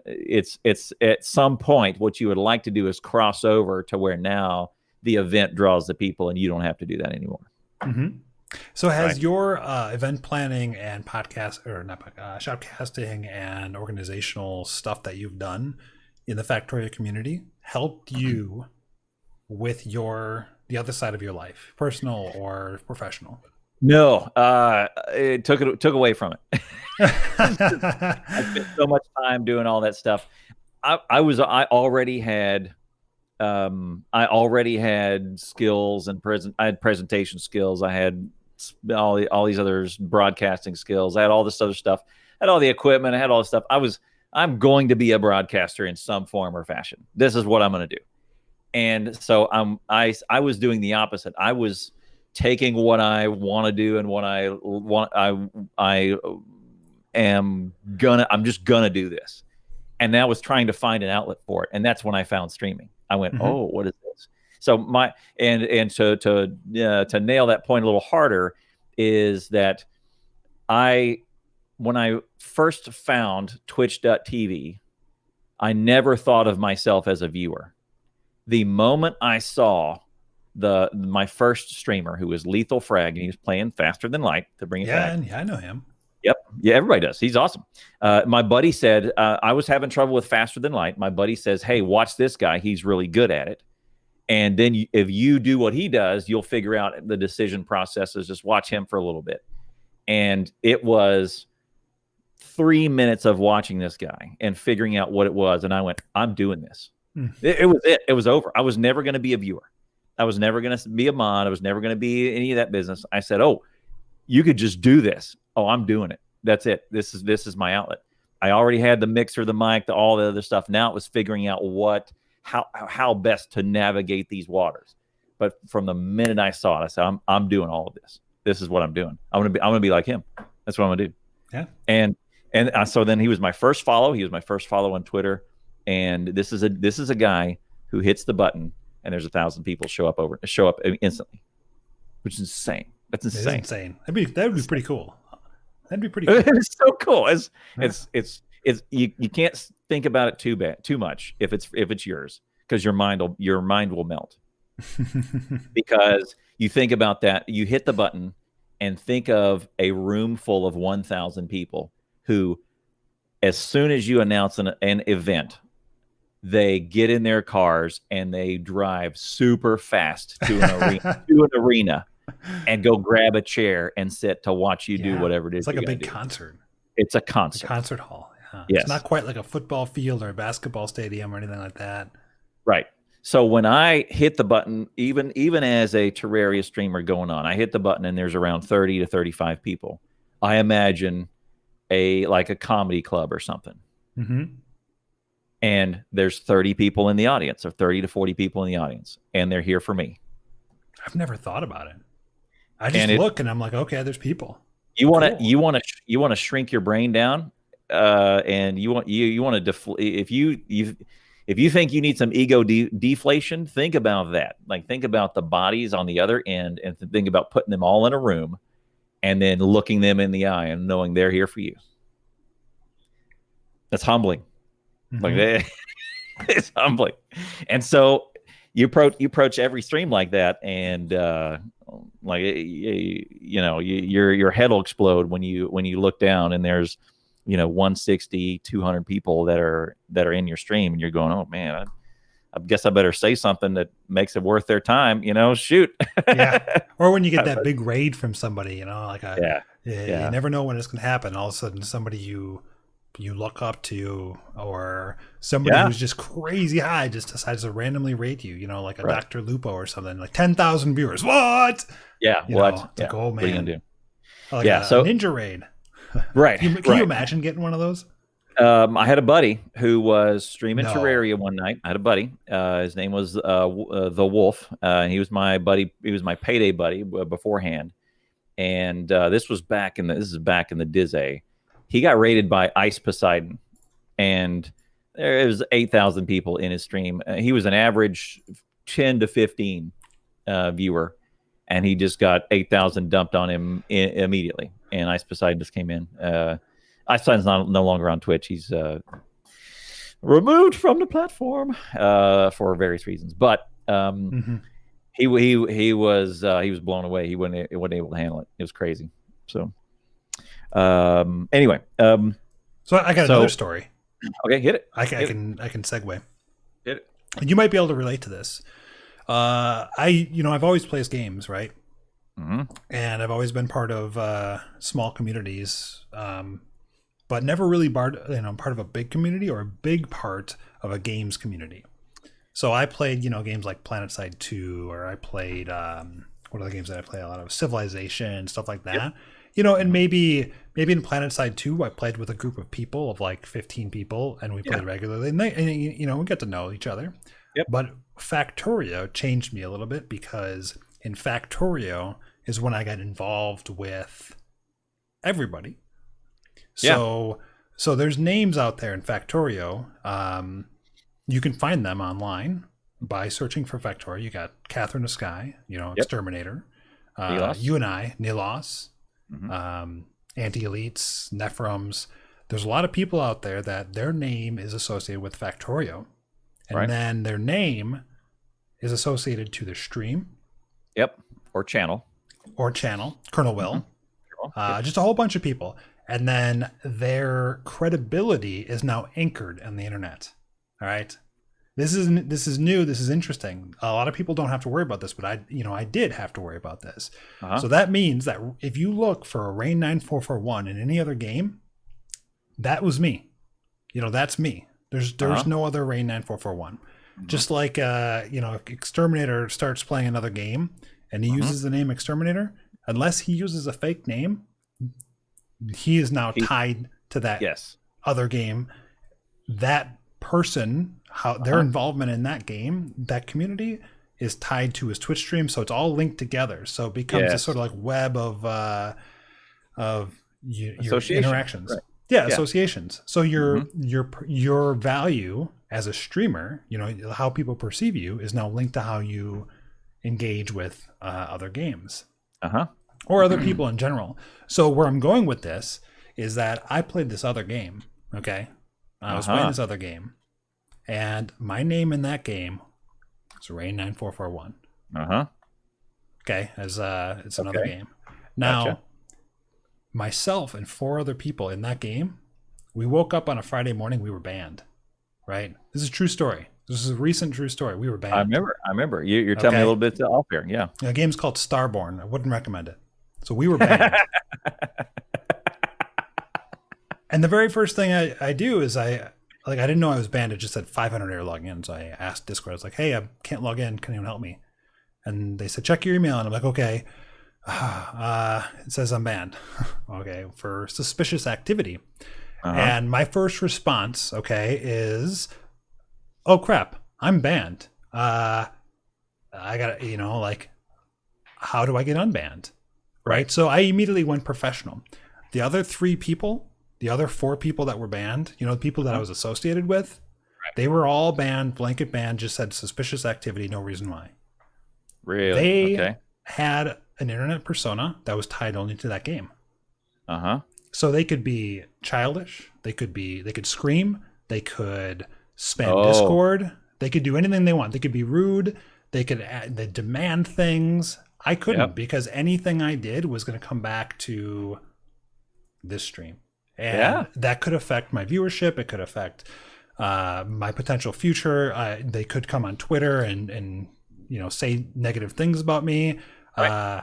it's at some point what you would like to do is cross over to where now the event draws the people and you don't have to do that anymore. Mm-hmm. So has Right. your event planning and podcast or not shopcasting and organizational stuff that you've done in the Factorio community helped you with the other side of your life, personal or professional? No, it took away from it. I spent so much time doing all that stuff. I already had skills and I had presentation skills. I had all these others, broadcasting skills. I had all this other stuff. I had all the equipment. I had all this stuff. I'm going to be a broadcaster in some form or fashion. This is what I'm going to do. And so I was doing the opposite. I was taking what I want to do and what I want. I'm just gonna do this. And that was trying to find an outlet for it. And that's when I found streaming. I went, Mhm. oh, what is this? So to nail that point a little harder is that when I first found twitch.tv, I never thought of myself as a viewer. The moment I saw my first streamer, who was Lethal Frag, and he was playing Faster Than Light, to bring it back. Yeah, I know him. Yep. Yeah, everybody does. He's awesome. My buddy said, I was having trouble with Faster Than Light. My buddy says, hey, watch this guy. He's really good at it. And then if you do what he does, you'll figure out the decision processes. Just watch him for a little bit. And it was 3 minutes of watching this guy and figuring out what it was. And I went, I'm doing this. It was it. It was over. I was never going to be a viewer. I was never going to be a mod. I was never going to be any of that business. I said, oh, you could just do this. Oh, I'm doing it. That's it. This is my outlet. I already had the mixer, the mic, all the other stuff. Now it was figuring out how best to navigate these waters. But from the minute I saw it, I said, I'm doing all of this. This is what I'm doing. I'm gonna be like him. That's what I'm gonna do. Yeah. And so then he was my first follow. He was my first follow on Twitter. And this is a guy who hits the button and there's 1,000 people show up instantly, which is insane. That's insane. It's insane. That would be pretty cool. That'd be pretty cool. It's so cool. It's you can't think about it too much if it's yours, because your mind will melt. Because you think about that, you hit the button and think of a room full of 1,000 people who, as soon as you announce an event, they get in their cars and they drive super fast to an arena and go grab a chair and sit to watch you do whatever it is. It's like a big concert. It's a concert. A concert hall. Yeah. Yes. It's not quite like a football field or a basketball stadium or anything like that. Right. So when I hit the button, even as a Terraria streamer going on, I hit the button and there's around 30 to 35 people. I imagine like a comedy club or something. Mm-hmm. And there's 30 people in the audience, or 30 to 40 people in the audience, and they're here for me. I've never thought about it. I just And look and I'm like, okay, there's people. you want to Cool. you want to shrink your brain down, and you want to if you think you need some ego deflation, think about that. Like, think about the bodies on the other end, and think about putting them all in a room and then looking them in the eye and knowing they're here for you. That's humbling. Mm-hmm. Like, it's humbling. And so you approach every stream like that, and like, your head will explode when you look down and there's 160, 200 people that are in your stream, and you're going, oh man, I guess I better say something that makes it worth their time. Shoot. Yeah. Or when you get that big raid from somebody, like yeah. you never know when it's going to happen. All of a sudden, somebody you look up to, or somebody who's just crazy high just decides to randomly rate you, like a right. Dr. Lupo or something, like 10,000 viewers. What? Yeah. What? It's like, oh man. What are you gonna do? Like a ninja raid. Right. Can you imagine getting one of those? I had a buddy who was streaming Terraria one night. I had a buddy. His name was the Wolf. He was my buddy. He was my payday buddy beforehand. And this is back in the Diz-A. He got rated by Ice Poseidon, and there was 8,000 people in his stream. He was an average 10 to 15 viewer, and he just got 8,000 dumped on him immediately. And Ice Poseidon just came in. Ice Poseidon's no longer on Twitch. He's removed from the platform for various reasons. But he was blown away. He wasn't able to handle it. It was crazy. So. Anyway, so I got another story. Okay, hit it. I can segue. Hit it. You might be able to relate to this. I've always played games, right? Mm-hmm. And I've always been part of small communities, but never really part of a big community or a big part of a games community. So I played, games like PlanetSide 2, or I played what are the games that I play a lot of? Civilization, stuff like that. Yep. And maybe in PlanetSide 2, I played with a group of people of like 15 people, and we played regularly, and we get to know each other. Yep. But Factorio changed me a little bit, because in Factorio is when I got involved with everybody. So there's names out there in Factorio. You can find them online by searching for Factorio. You got Catherine of Sky, Exterminator, you and I, Nilos. Mm-hmm. Anti-elites, Nephrons. There's a lot of people out there that their name is associated with Factorio, and then their name is associated to the stream. Yep. Or channel. Colonel Will. Mm-hmm. Just a whole bunch of people, and then their credibility is now anchored on the internet. All right. This is new. This is interesting. A lot of people don't have to worry about this, but I did have to worry about this. So that means that if you look for a Rain 9441 in any other game, that was me. That's me. There's no other Rain 9441. Mm-hmm. Just like Exterminator starts playing another game and he uses the name Exterminator, unless he uses a fake name, he is now tied to that other game. That person, how their involvement in that game, that community, is tied to his Twitch stream, so it's all linked together. So it becomes a sort of like web of your interactions. Right. Yeah, associations. So your value as a streamer, how people perceive you, is now linked to how you engage with other games or other people in general. So where I'm going with this is that I played this other game. Okay, I was playing this other game, and my name in that game is Rain 9441. Okay, as it's another game. Now, myself and 4 other people in that game, we woke up on a Friday morning. We were banned. Right? This is a true story. This is a recent true story. We were banned. I remember. You're telling me a little bit off here. Yeah. The game's called Starborn. I wouldn't recommend it. So we were banned. And the very first thing I do is I didn't know I was banned. It just said 500 error logging in. So I asked Discord. I was like, hey, I can't log in. Can anyone help me? And they said, check your email. And I'm like, okay. It says I'm banned. Okay, for suspicious activity. Uh-huh. And my first response, okay, is, oh crap, I'm banned. I gotta, like, how do I get unbanned? Right. Right. So I immediately went professional. The other three people, the other four people that were banned, the people that I Uh-huh. was associated with, they were all banned, blanket banned, just said suspicious activity, no reason why. Really? They Okay. had an internet persona that was tied only to that game. Uh-huh. So they could be childish, they could scream, they could spam Oh, Discord, they could do anything they want. They could be rude, they demand things. I couldn't, yep. because anything I did was going to come back to this stream. And Yeah. that could affect my viewership. It could affect my potential future. They could come on Twitter and say negative things about me. Right. Uh,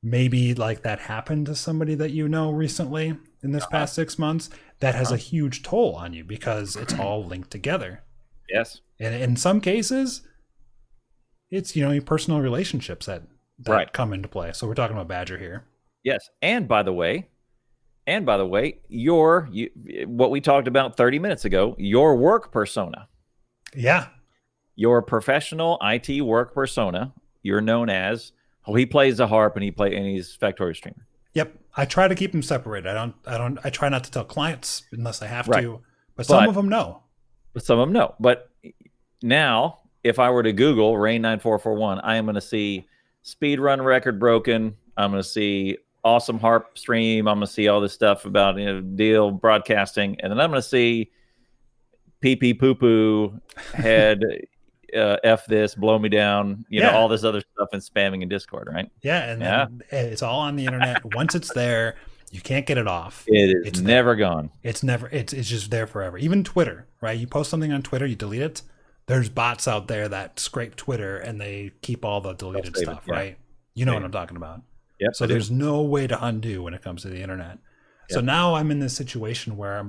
maybe like that happened to somebody that recently in this Uh-huh. past 6 months. That has a Uh-huh. huge toll on you because it's all linked together. Yes. And in some cases, it's your personal relationships that Right. come into play. So we're talking about Badger here. Yes. And by the way, what we talked about 30 minutes ago, your work persona, Yeah. your professional IT work persona, you're known as, oh, he plays the harp and he's Factorio streamer. Yep. I try to keep them separated. I try not to tell clients unless I have Right. to, but some of But them know. some of them know. But now, if I were to Google Rain9441, I am going to see speed run record broken. I'm going to see awesome harp stream. I'm going to see all this stuff about deal broadcasting, and then I'm going to see pee pee poo poo head f this, blow me down, Yeah. all this other stuff and spamming in Discord, right? Yeah, and Yeah, then it's all on the internet. Once it's there, you can't get it off. it is It's never there. gone. It's just there forever. Even Twitter, right? You post something on Twitter, you delete it. There's bots out there that scrape Twitter and they keep all the They'll deleted save it. stuff, Yeah, right? You know yeah, what yeah. I'm talking about. Yep, So I do. there's no way to undo when it comes to the internet. So Yep. now I'm in this situation where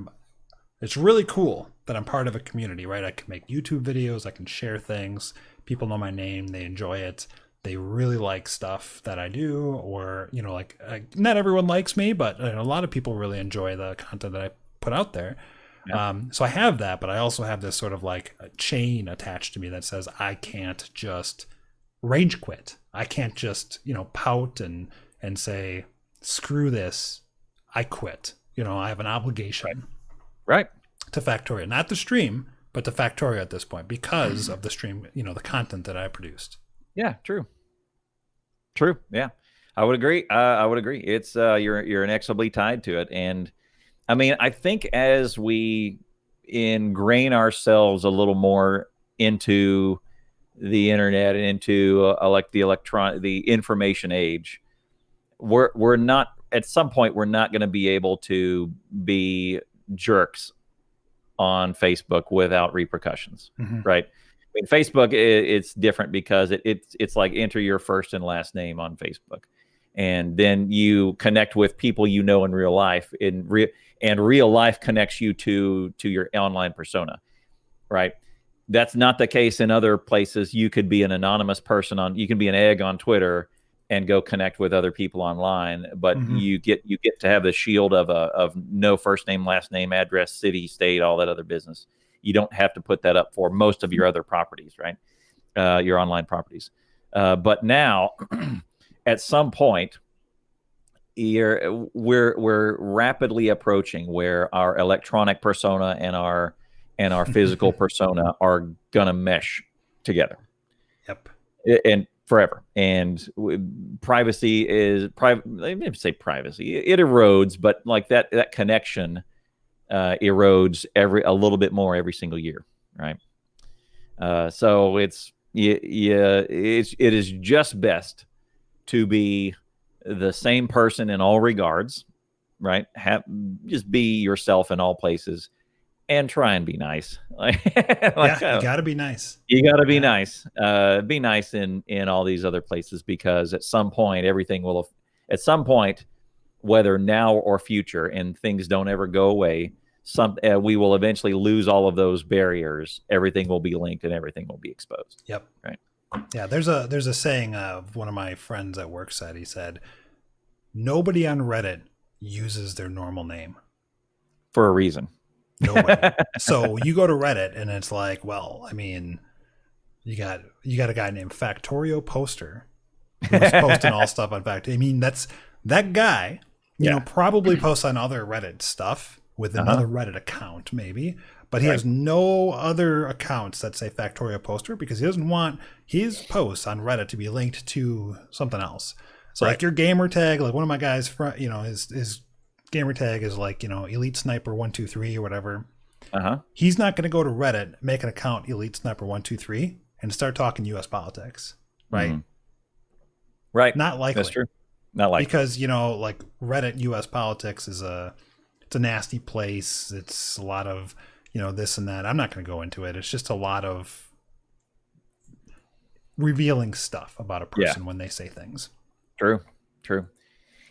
it's really cool that I'm part of a community, right? I can make YouTube videos, I can share things. People know my name, they enjoy it. They really like stuff that I do, or not everyone likes me, but a lot of people really enjoy the content that I put out there. Yeah. So I have that, but I also have this sort of like a chain attached to me that says I can't just rage quit. I can't just pout and say screw this. I quit. I have an obligation Right. to Factorio, not the stream, but to Factorio at this point because of the stream, the content that I produced. Yeah. True. True. Yeah, I would agree. I would agree. It's you're inexorably tied to it, and I mean, I think as we ingrain ourselves a little more into the internet and into like the information age, we're not at some point we're not going to be able to be jerks on Facebook without repercussions, Mm-hmm. right? I mean, Facebook, it's different because it's like enter your first and last name on Facebook, and then you connect with people in real life. And real life connects you to your online persona, right? That's not the case in other places. You could be an anonymous person you can be an egg on Twitter and go connect with other people online, but Mm-hmm. you get to have the shield of no first name, last name, address, city, state, all that other business. You don't have to put that up for most of your other properties, right? Your online properties. But now, at some point, we're rapidly approaching where our electronic persona and our physical persona are gonna mesh together Yep. and forever. And privacy is private. Let me say privacy. It erodes, but like that connection erodes a little bit more every single year, right? So it is just best to be the same person in all regards, right? Just be yourself in all places and try and be nice. Yeah, you got to be nice. You got to be Yeah. nice. Be nice in all these other places because at some point everything will. At some point, whether now or future, and things don't ever go away, we will eventually lose all of those barriers. Everything will be linked and everything will be exposed. Yep. Right. Yeah, there's a saying of one of my friends at work said. He said, Nobody on Reddit uses their normal name. For a reason. Nobody. So you go to Reddit and it's like, well, I mean, you got a guy named Factorio Poster who's posting all stuff on Fact. I mean, that's that guy, Yeah. probably posts on other Reddit stuff with another Reddit account, maybe. But he has no other accounts that say Factorio Poster because he doesn't want his posts on Reddit to be linked to something else. So like your gamer tag, like one of my guys, his gamer tag is like, Elite Sniper 123 or whatever. He's not going to go to Reddit, make an account Elite Sniper 123 and start talking US politics, right? Right. Not likely. That's true. Not likely. Because, like Reddit US politics is it's a nasty place. It's a lot of, this and that. I'm not going to go into it. It's just a lot of revealing stuff about a person when they say things. True.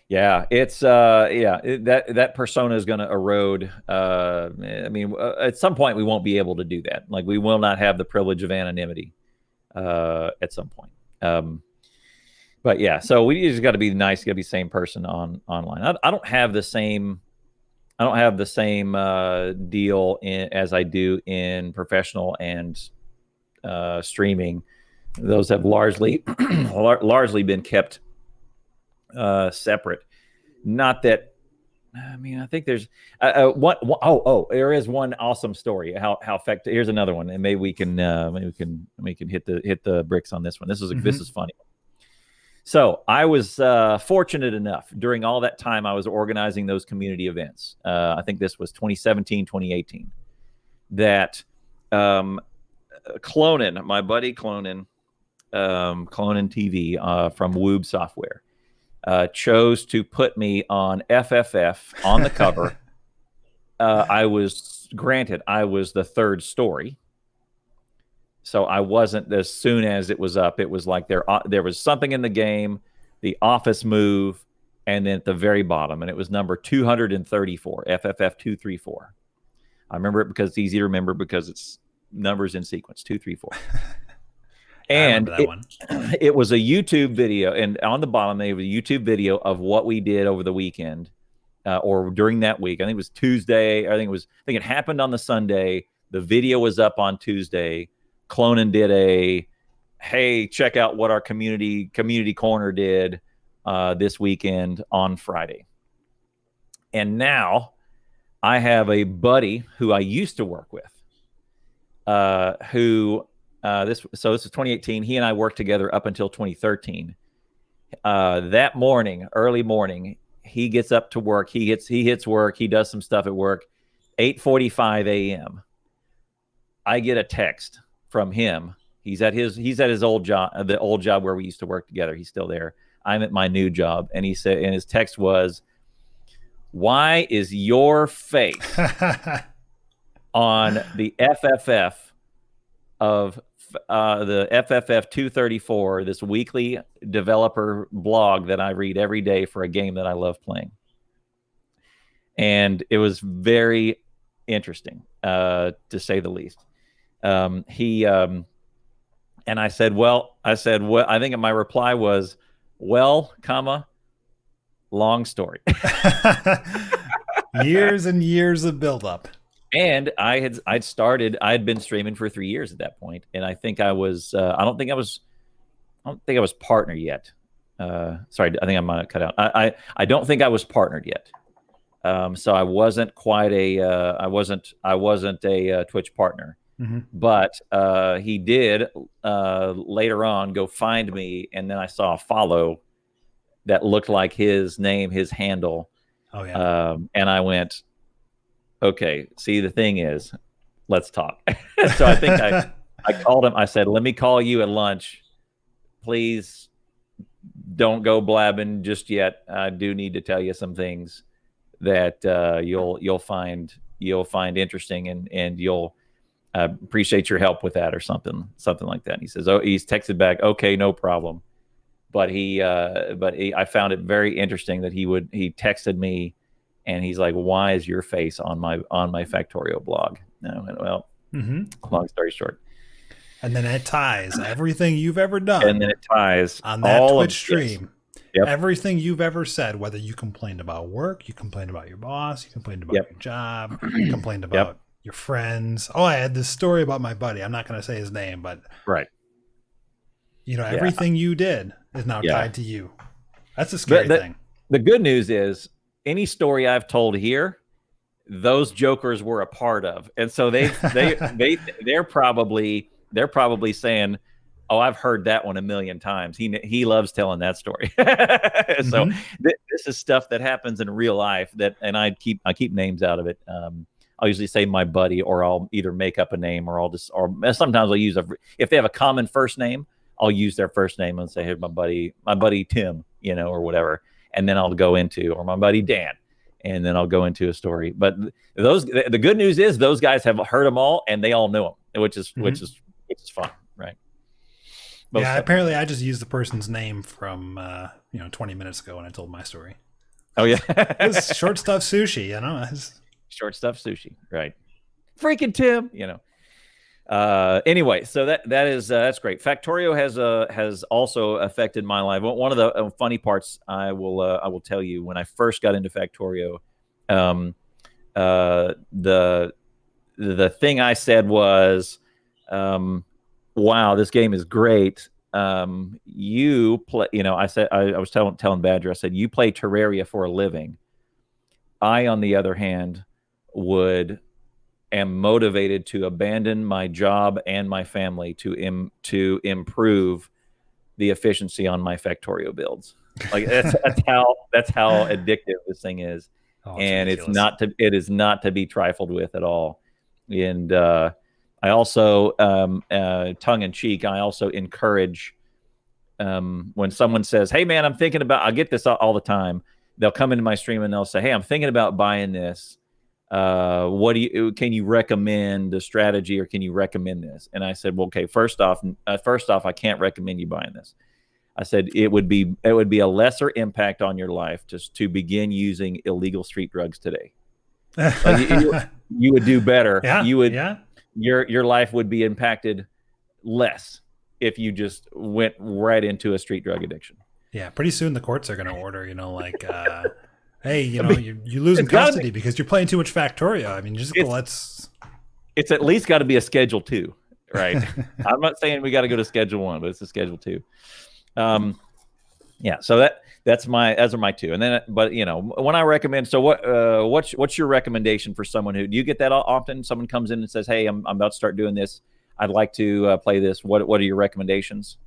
Yeah, it's that persona is going to erode. I mean, at some point we won't be able to do that. Like we will not have the privilege of anonymity at some point. But yeah, so we just got to be nice. Got to be the same person online. I don't have the same. I don't have the same deal as I do in professional and streaming. Those have largely been kept separate. Not that. I mean, I think there's there is one awesome story. Here's another one, and maybe we can hit the bricks on this one. This is funny. So I was fortunate enough during all that time I was organizing those community events. I think this was 2017, 2018. That Clonin, my buddy Clonin, Clonin TV from Woob Software, chose to put me on FFF on the cover. I was the third story. So I wasn't, as soon as it was up, it was like there was something in the game, the office move, and then at the very bottom, and it was number 234, FFF 234. I remember it because it's easy to remember because it's numbers in sequence, 234. And it was a YouTube video, and on the bottom they have a YouTube video of what we did over the weekend or during that week. I think it was Tuesday. I think it happened on the Sunday. The video was up on Tuesday. Clonin did hey, check out what our community corner did this weekend on Friday. And now I have a buddy who I used to work with, this is 2018. He and I worked together up until 2013. That morning, early morning, he gets up to work. He hits work. He does some stuff at work. 8:45 a.m. I get a text from him. He's at his old job, the old job where we used to work together. He's still there. I'm at my new job, and his text was, "Why is your face on the FFF of the FFF 234, this weekly developer blog that I read every day for a game that I love playing?" And it was very interesting, to say the least. And I said, well, I think my reply was, well, comma, long story. Years and years of buildup. And I had been streaming for 3 years at that point, and I think I was. I don't think I was partner yet. Sorry, I think I might have cut out. I don't think I was partnered yet. So I wasn't quite I wasn't a Twitch partner. Mm-hmm. But he did later on go find me, and then I saw a follow that looked like his name, his handle. Oh yeah. And I went, okay, see, the thing is, let's talk. So I think I called him. I said, let me call you at lunch. Please don't go blabbing just yet. I do need to tell you some things that you'll find interesting, and you'll appreciate your help with that, or something like that. And he says, he's texted back, okay, no problem. But I found it very interesting that he texted me, and he's like, why is your face on my Factorio blog? And I went, well, long story short. And then it ties everything you've ever done. And then it ties on that Twitch stream. Yep. everything you've ever said, whether you complained about work, you complained about your boss, you complained about Yep. your job, you complained Yep. about your friends. Oh, I had this story about my buddy. I'm not going to say his name, but Right. Yeah. everything you did is now Yeah. tied to you. That's a But scary thing. the good news is any story I've told here, those jokers were a part of, and so they're probably saying, "Oh, I've heard that one a million times. He loves telling that story." So Mm-hmm. this is stuff that happens in real life. And I keep names out of it. I'll usually say my buddy, or I'll either make up a name, or or sometimes I'll use if they have a common first name, I'll use their first name and say, "Here's my buddy Tim," or whatever, and then I'll go into, or my buddy Dan, and then I'll go into a story. But the good news is those guys have heard them all, and they all know them, which is fun, right? Yeah, apparently I just used the person's name from 20 minutes ago when I told my story. Oh yeah, it's short stuff sushi, short stuff sushi, right? Freaking Tim, Anyway, so that's great. Factorio has also affected my life. One of the funny parts I will tell you, when I first got into Factorio, the thing I said was, "Wow, this game is great." You play, I said, I was telling Badger, I said, "You play Terraria for a living. I, on the other hand, am motivated to abandon my job and my family to improve the efficiency on my Factorio builds." Like that's how addictive this thing is. And ridiculous. it is not to be trifled with at all. And I also, tongue in cheek, I also encourage, when someone says, "Hey man, I'm thinking about," I get this all the time. They'll come into my stream and they'll say, "Hey, I'm thinking about buying this. Can you recommend a strategy, or can you recommend this?" And I said, "Well, okay, first off, I can't recommend you buying this." I said it would be a lesser impact on your life to begin using illegal street drugs today. Like you would do better. Yeah, Your life would be impacted less if you just went right into a street drug addiction. Yeah, pretty soon the courts are going to order, hey, you're losing custody because you're playing too much Factorio. I mean, it's at least got to be a Schedule 2, right? I'm not saying we got to go to Schedule 1, but it's a Schedule 2. Yeah, so those are my two. And then, but when I recommend, so what's your recommendation for someone who, do you get that often? Someone comes in and says, "Hey, I'm about to start doing this. I'd like to play this. What are your recommendations?"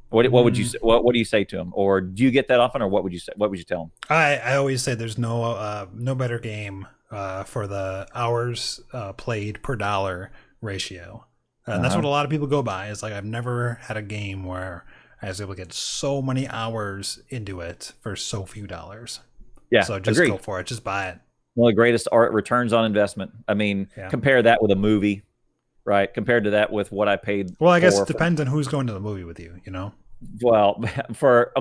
What would you what do you say to them? Or do you get that often, or what would you say? What would you tell them? I always say there's no better game for the hours played per dollar ratio. And that's what a lot of people go by. It's like, I've never had a game where I was able to get so many hours into it for so few dollars. Yeah, so just go for it. Just buy it. One of the greatest returns on investment. I mean, compare that with a movie, right? Compared to that with what I paid. Well, I guess it depends on who's going to the movie with you, Well, for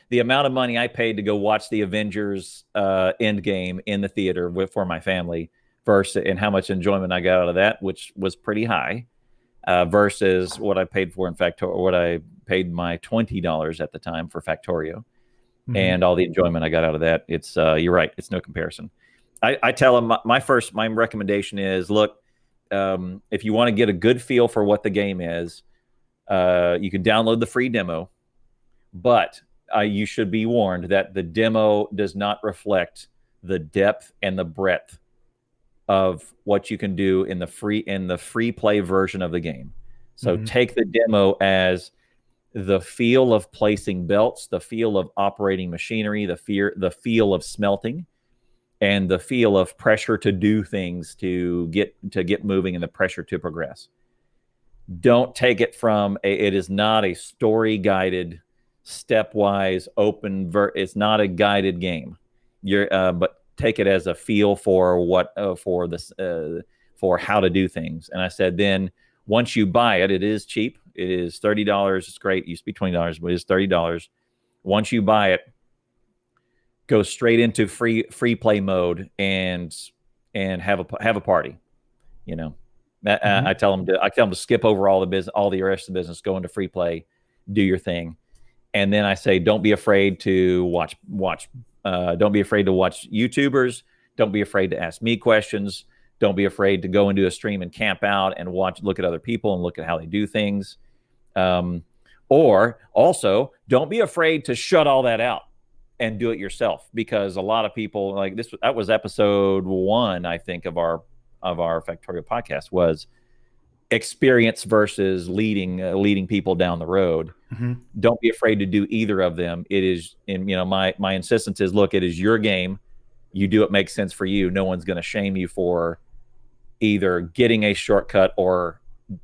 the amount of money I paid to go watch the Avengers Endgame in the theater for my family, versus, and how much enjoyment I got out of that, which was pretty high, versus what I paid for in Factorio, what I paid my $20 at the time for Factorio, and all the enjoyment I got out of that. It's you're right, it's no comparison. I tell them my recommendation is, look, if you want to get a good feel for what the game is, you can download the free demo, but you should be warned that the demo does not reflect the depth and the breadth of what you can do in the free play version of the game. So take the demo as the feel of placing belts, the feel of operating machinery, the feel of smelting, and the feel of pressure to do things, to get moving, and the pressure to progress. Don't take it from it is not a story guided, stepwise open it's not a guided game. But take it as a feel for for how to do things. And I said, then once you buy it, it is cheap. It is $30. It's great. It used to be $20, but it's $30. Once you buy it, go straight into free play mode and have a party. I tell them to skip over all the rest of the business, go into free play, do your thing, And then I say, don't be afraid to watch. Don't be afraid to watch YouTubers. Don't be afraid to ask me questions. Don't be afraid to go into a stream and camp out and look at other people and look at how they do things. Um, or also, don't be afraid to shut all that out and do it yourself, because a lot of people, like this, that was episode 1, I think, of our Factorio podcast, was experience versus leading people down the road. Mm-hmm. Don't be afraid to do either of them. It is, and my insistence is, look, it is your game. You do what makes sense for you. No one's going to shame you for either getting a shortcut or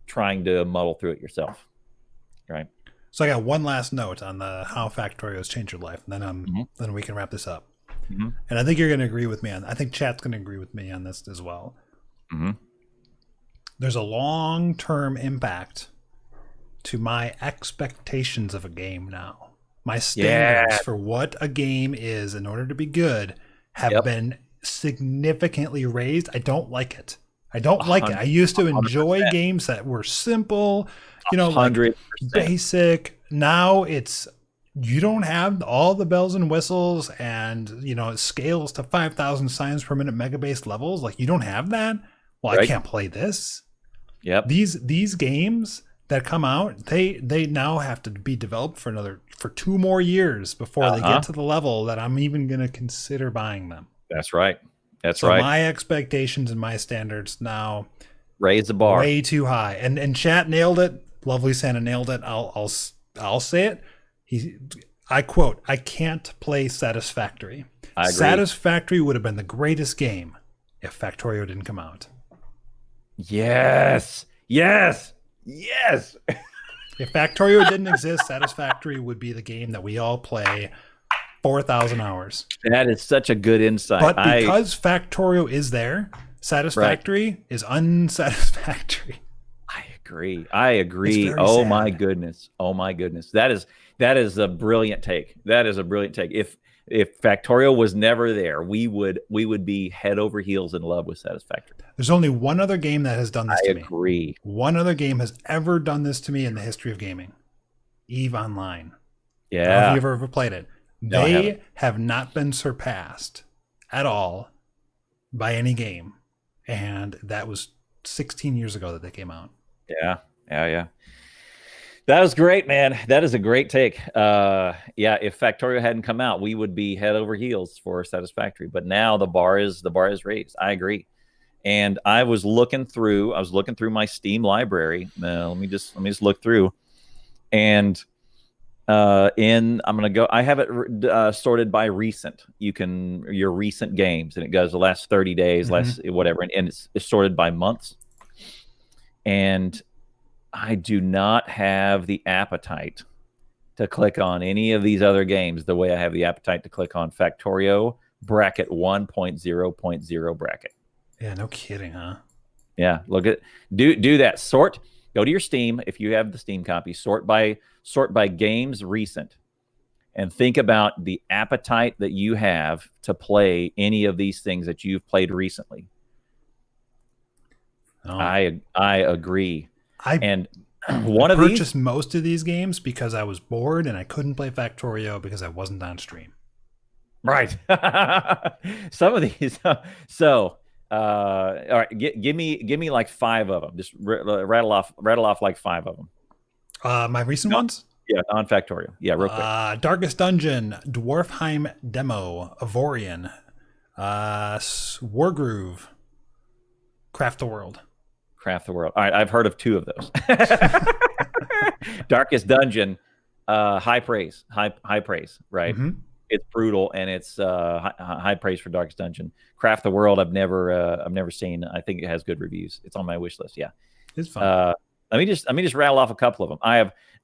trying to muddle through it yourself. Right. So I got one last note on the how Factorio has changed your life, and then then we can wrap this up. Mm-hmm. And I think you're going to agree with me on. I think chat's going to agree with me on this as well. Mm-hmm. There's a long-term impact to my expectations of a game now. My standards for what a game is in order to be good have been significantly raised. I don't like it. I don't like it. I used to enjoy 100%. Games that were simple, like basic. Now it's, you don't have all the bells and whistles and, it scales to 5,000 signs per minute mega-based levels. Like, you don't have that. Well, I can't play this. Yep. These games that come out, they now have to be developed for 2 more years before they get to the level that I'm even going to consider buying them. That's right. So my expectations and my standards now raise the bar way too high. And chat nailed it. Lovely Santa nailed it. I'll say it. I quote, I can't play Satisfactory. I agree. Satisfactory would have been the greatest game if Factorio didn't come out. Yes. If Factorio didn't exist, Satisfactory would be the game that we all play 4,000 hours. That is such a good insight. But because Factorio is there, Satisfactory is unsatisfactory. I agree. Oh sad. My goodness. That is a brilliant take. If Factorio was never there, we would be head over heels in love with Satisfactory. There's only one other game that has done this to me. I agree. One other game has ever done this to me in the history of gaming. EVE Online. Yeah. I don't know if you've ever played it. They have not been surpassed at all by any game. And that was 16 years ago that they came out. Yeah. That was great, man. That is a great take. If Factorio hadn't come out, we would be head over heels for Satisfactory. But now the bar is raised. I agree. And I was looking through my Steam library. Let me just look through. And I'm gonna go. I have it sorted by recent. Your recent games, and it goes the last 30 days, last whatever, and it's sorted by months. And I do not have the appetite to click on any of these other games the way I have the appetite to click on Factorio bracket 1.0.0 bracket. Yeah, no kidding, huh? Yeah, look at do that. Go to your Steam if you have the Steam copy. Sort by games recent, and think about the appetite that you have to play any of these things that you've played recently. Oh. I agree. I purchased most of these games because I was bored and I couldn't play Factorio because I wasn't on stream. Right. Some of these. So, all right, give me like 5 of them. Just rattle off like 5 of them. My recent ones? Yeah, on Factorio. Yeah, real quick. Darkest Dungeon, Dwarfheim Demo, Avorion, Wargroove, Craft the World. All right, I've heard of 2 of those. Darkest Dungeon, high praise, right? Mm-hmm. It's brutal, and it's high praise for Darkest Dungeon. Craft the World, I've never seen. I think it has good reviews. It's on my wish list. Yeah, it's fun. Let me just rattle off a couple of them.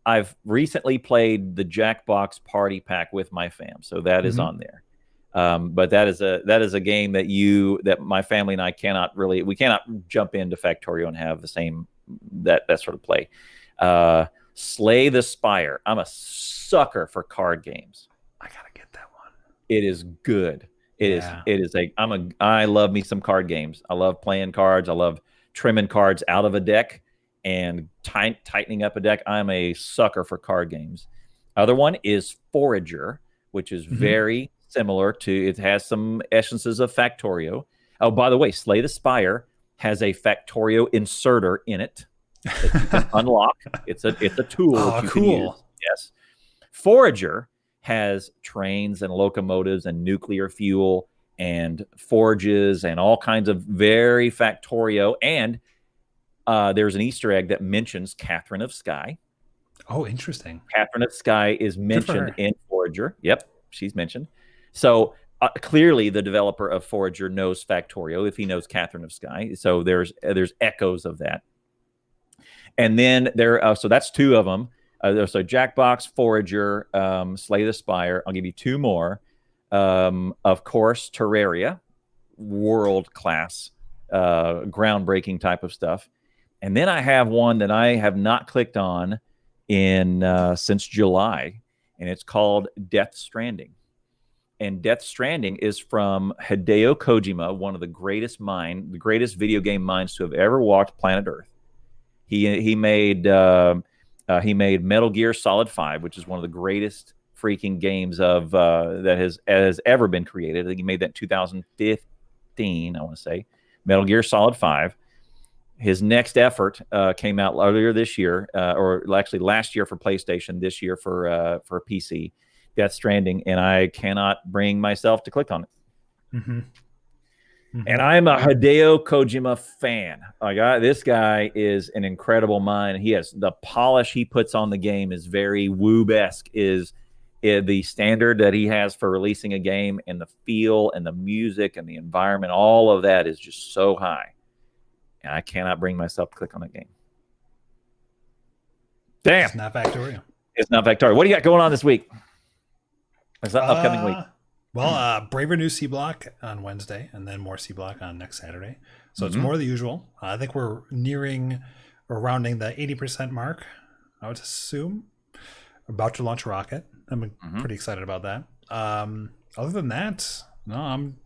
I've recently played the Jackbox Party Pack with my fam, so that is on there. But that is a game that my family and I cannot jump into Factorio and have the same that sort of play. Slay the Spire. I'm a sucker for card games. I gotta get that one. It is good. I love me some card games. I love playing cards. I love trimming cards out of a deck and tightening up a deck. I'm a sucker for card games. Other one is Forager, which is Hmm. very similar to, it has some essences of Factorio. Oh, by the way, Slay the Spire has a Factorio inserter in it that you can unlock. It's a tool that Oh, you can use. cool. Yes. Forager has trains and locomotives and nuclear fuel and forges and all kinds of very Factorio. And there's an Easter egg that mentions Catherine of Sky. Oh, interesting. Catherine of Sky is Good for mentioned her. in Forager. Yep, she's mentioned. So clearly, the developer of Forager knows Factorio if he knows Catherine of Sky. So there's echoes of that. And then so that's two of them. So Jackbox, Forager, Slay the Spire. I'll give you two more. Of course, Terraria, world class, groundbreaking type of stuff. And then I have one that I have not clicked on in since July, and it's called Death Stranding. And Death Stranding is from Hideo Kojima, one of the greatest video game minds to have ever walked planet Earth. He made Metal Gear Solid 5, which is one of the greatest freaking games of that has ever been created. I think he made that in 2015, I want to say. Metal Gear Solid 5. His next effort came out earlier this year, or actually last year for PlayStation, this year for PC, Death Stranding, and I cannot bring myself to click on it. Hmm. And I'm a Hideo Kojima fan. This guy is an incredible mind. He has the polish he puts on the game is very Woob-esque. Is the standard that he has for releasing a game, and the feel and the music and the environment, all of that is just so high. And I cannot bring myself to click on that game. Damn. It's not Factorio. It's not Factorio. What do you got going on this week? This upcoming week? Well, Braver New C Block on Wednesday, and then more C Block on next Saturday. So it's more the usual. I think we're nearing or rounding the 80% mark, I would assume. About to launch a rocket. I'm pretty excited about that. Other than that, no, I'm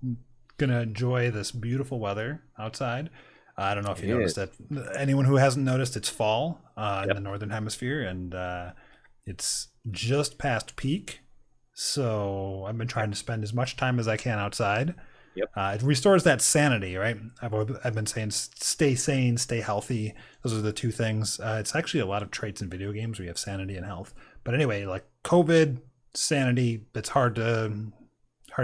going to enjoy this beautiful weather outside. I don't know if you noticed that. Anyone who hasn't noticed, it's fall in the northern hemisphere, and it's just past peak. So I've been trying to spend as much time as I can outside. Yep. It restores that sanity, right? I've been saying stay sane, stay healthy. Those are the two things. It's actually a lot of traits in video games where you have sanity and health. But anyway, like COVID, sanity, it's hard to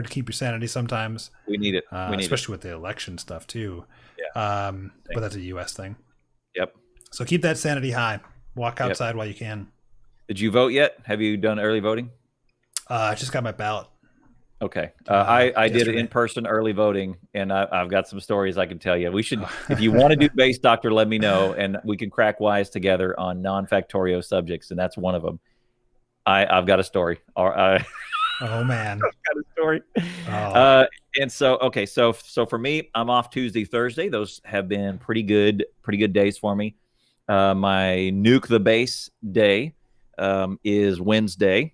keep your sanity sometimes. We need it. Especially with the election stuff too. Yeah. But that's a US thing. Yep. So keep that sanity high. Walk outside while you can. Did you vote yet? Have you done early voting? I just got my ballot. Okay. I did it in person early voting, and I've got some stories I can tell you. We should, if you want to do Base Doctor, let me know, and we can crack wise together on non-Factorio subjects, and that's one of them. I've got a story. Oh man, I've got a story. And so, okay, so for me, I'm off Tuesday, Thursday. Those have been pretty good days for me. My Nuke the Base day is Wednesday,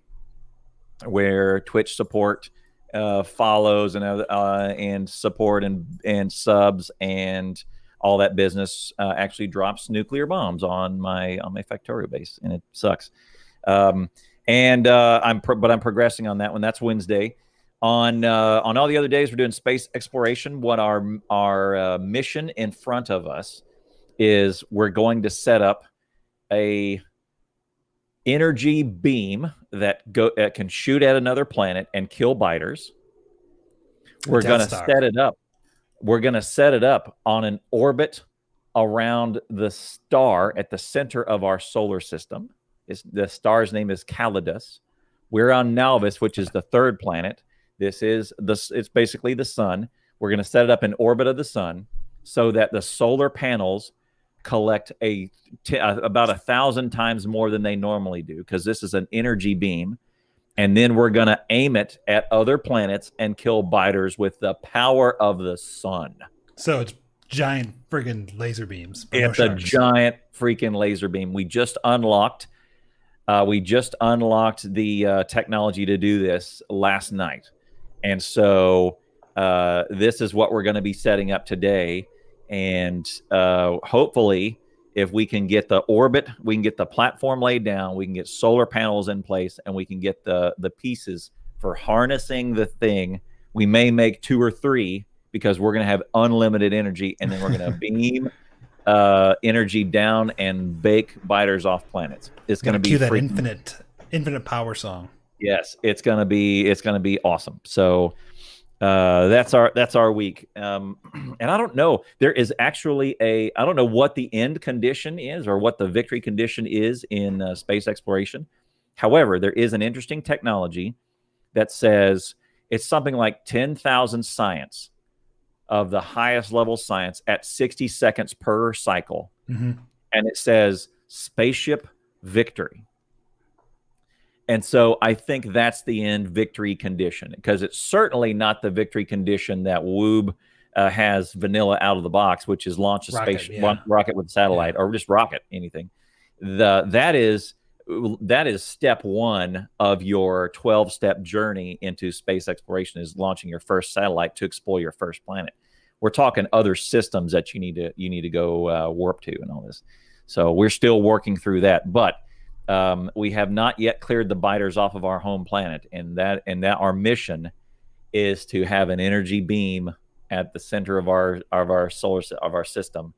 where Twitch support follows and support and subs and all that business actually drops nuclear bombs on my Factorio base, and it sucks. I'm progressing on that one. That's Wednesday. On all the other days, we're doing space exploration. What our mission in front of us is, we're going to set up a energy beam that can shoot at another planet and kill biters. We're going to set it up. We're going to set it up on an orbit around the star at the center of our solar system. The star's name is Calidus. We're on Nalvis, which is the third planet. It's basically the sun. We're going to set it up in orbit of the sun so that the solar panels collect about 1,000 times more than they normally do, because this is an energy beam. And then we're going to aim it at other planets and kill biters with the power of the sun. So it's giant friggin' laser beams. It's a giant freaking laser beam. We just unlocked the technology to do this last night. And so this is what we're going to be setting up today. And hopefully if we can get the orbit, we can get the platform laid down, we can get solar panels in place, and we can get the pieces for harnessing the thing. We may make 2 or 3 because we're going to have unlimited energy, and then we're going to beam energy down and bake biters off planets. It's going to be cue that infinite power song. Yes, it's going to be awesome. So that's our week. And I don't know. There is actually I don't know what the end condition is or what the victory condition is in space exploration. However, there is an interesting technology that says it's something like 10,000 science of the highest level science at 60 seconds per cycle. Mm-hmm. And it says spaceship victory. And so I think that's the end victory condition, because it's certainly not the victory condition that Woob has vanilla out of the box, which is launch a rocket with a satellite, or just rocket, anything. That is step 1 of your 12-step journey into space exploration, is launching your first satellite to explore your first planet. We're talking other systems that you need to go warp to and all this. So we're still working through that, but we have not yet cleared the biters off of our home planet, and that our mission is to have an energy beam at the center of our system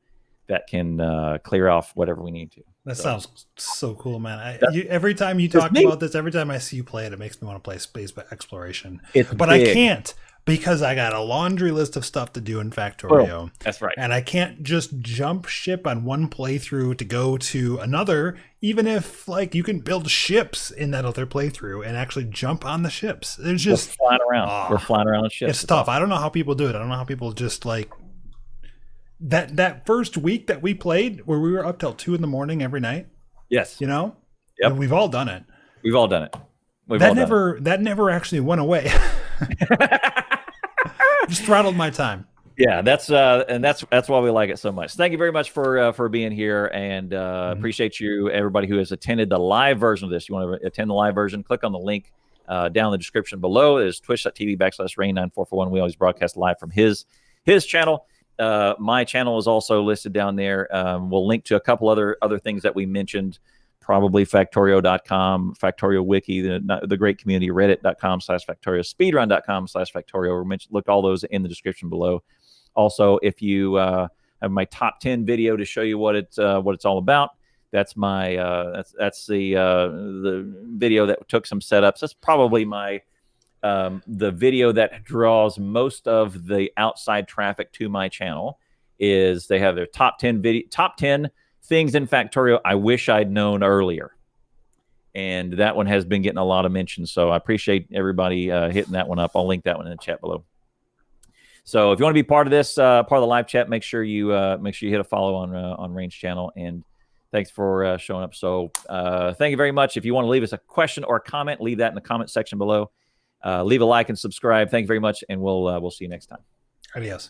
that can clear off whatever we need to. That sounds so cool, man. Every time you talk about this, every time I see you play it, it makes me want to play space exploration. But I can't, because I got a laundry list of stuff to do in Factorio. Well, that's right. And I can't just jump ship on one playthrough to go to another, even if like you can build ships in that other playthrough and actually jump on the ships. There's just we're flying around. We're flying around on ships. It's tough. Awesome. I don't know how people do it. I don't know how people just like that first week that we played, where we were up till 2 a.m. every night. Yes. You know? Yep. And we've all done it. We've all done it. That never actually went away. Just throttled my time. Yeah, that's why we like it so much. Thank you very much for being here, and appreciate you, everybody who has attended the live version of this. You want to attend the live version, click on the link down in the description below. There's twitch.tv/Rain9441. We always broadcast live from his channel. My channel is also listed down there. We'll link to a couple other things that we mentioned, probably Factorio.com, Factorio Wiki, the great community, Reddit.com/Factorio, Speedrun.com/Factorio. Look all those in the description below. Also, if you have my top 10 video to show you what it's all about, that's my that's the video that took some setups. That's probably my the video that draws most of the outside traffic to my channel. Is they have their top 10 things in Factorio I wish I'd known earlier, and that one has been getting a lot of mentions. So I appreciate everybody hitting that one up. I'll link that one in the chat below. So if you want to be part of this, part of the live chat, make sure you hit a follow on Rain's channel. And thanks for showing up. So thank you very much. If you want to leave us a question or a comment, leave that in the comment section below. Leave a like and subscribe. Thank you very much, and we'll see you next time. Adios.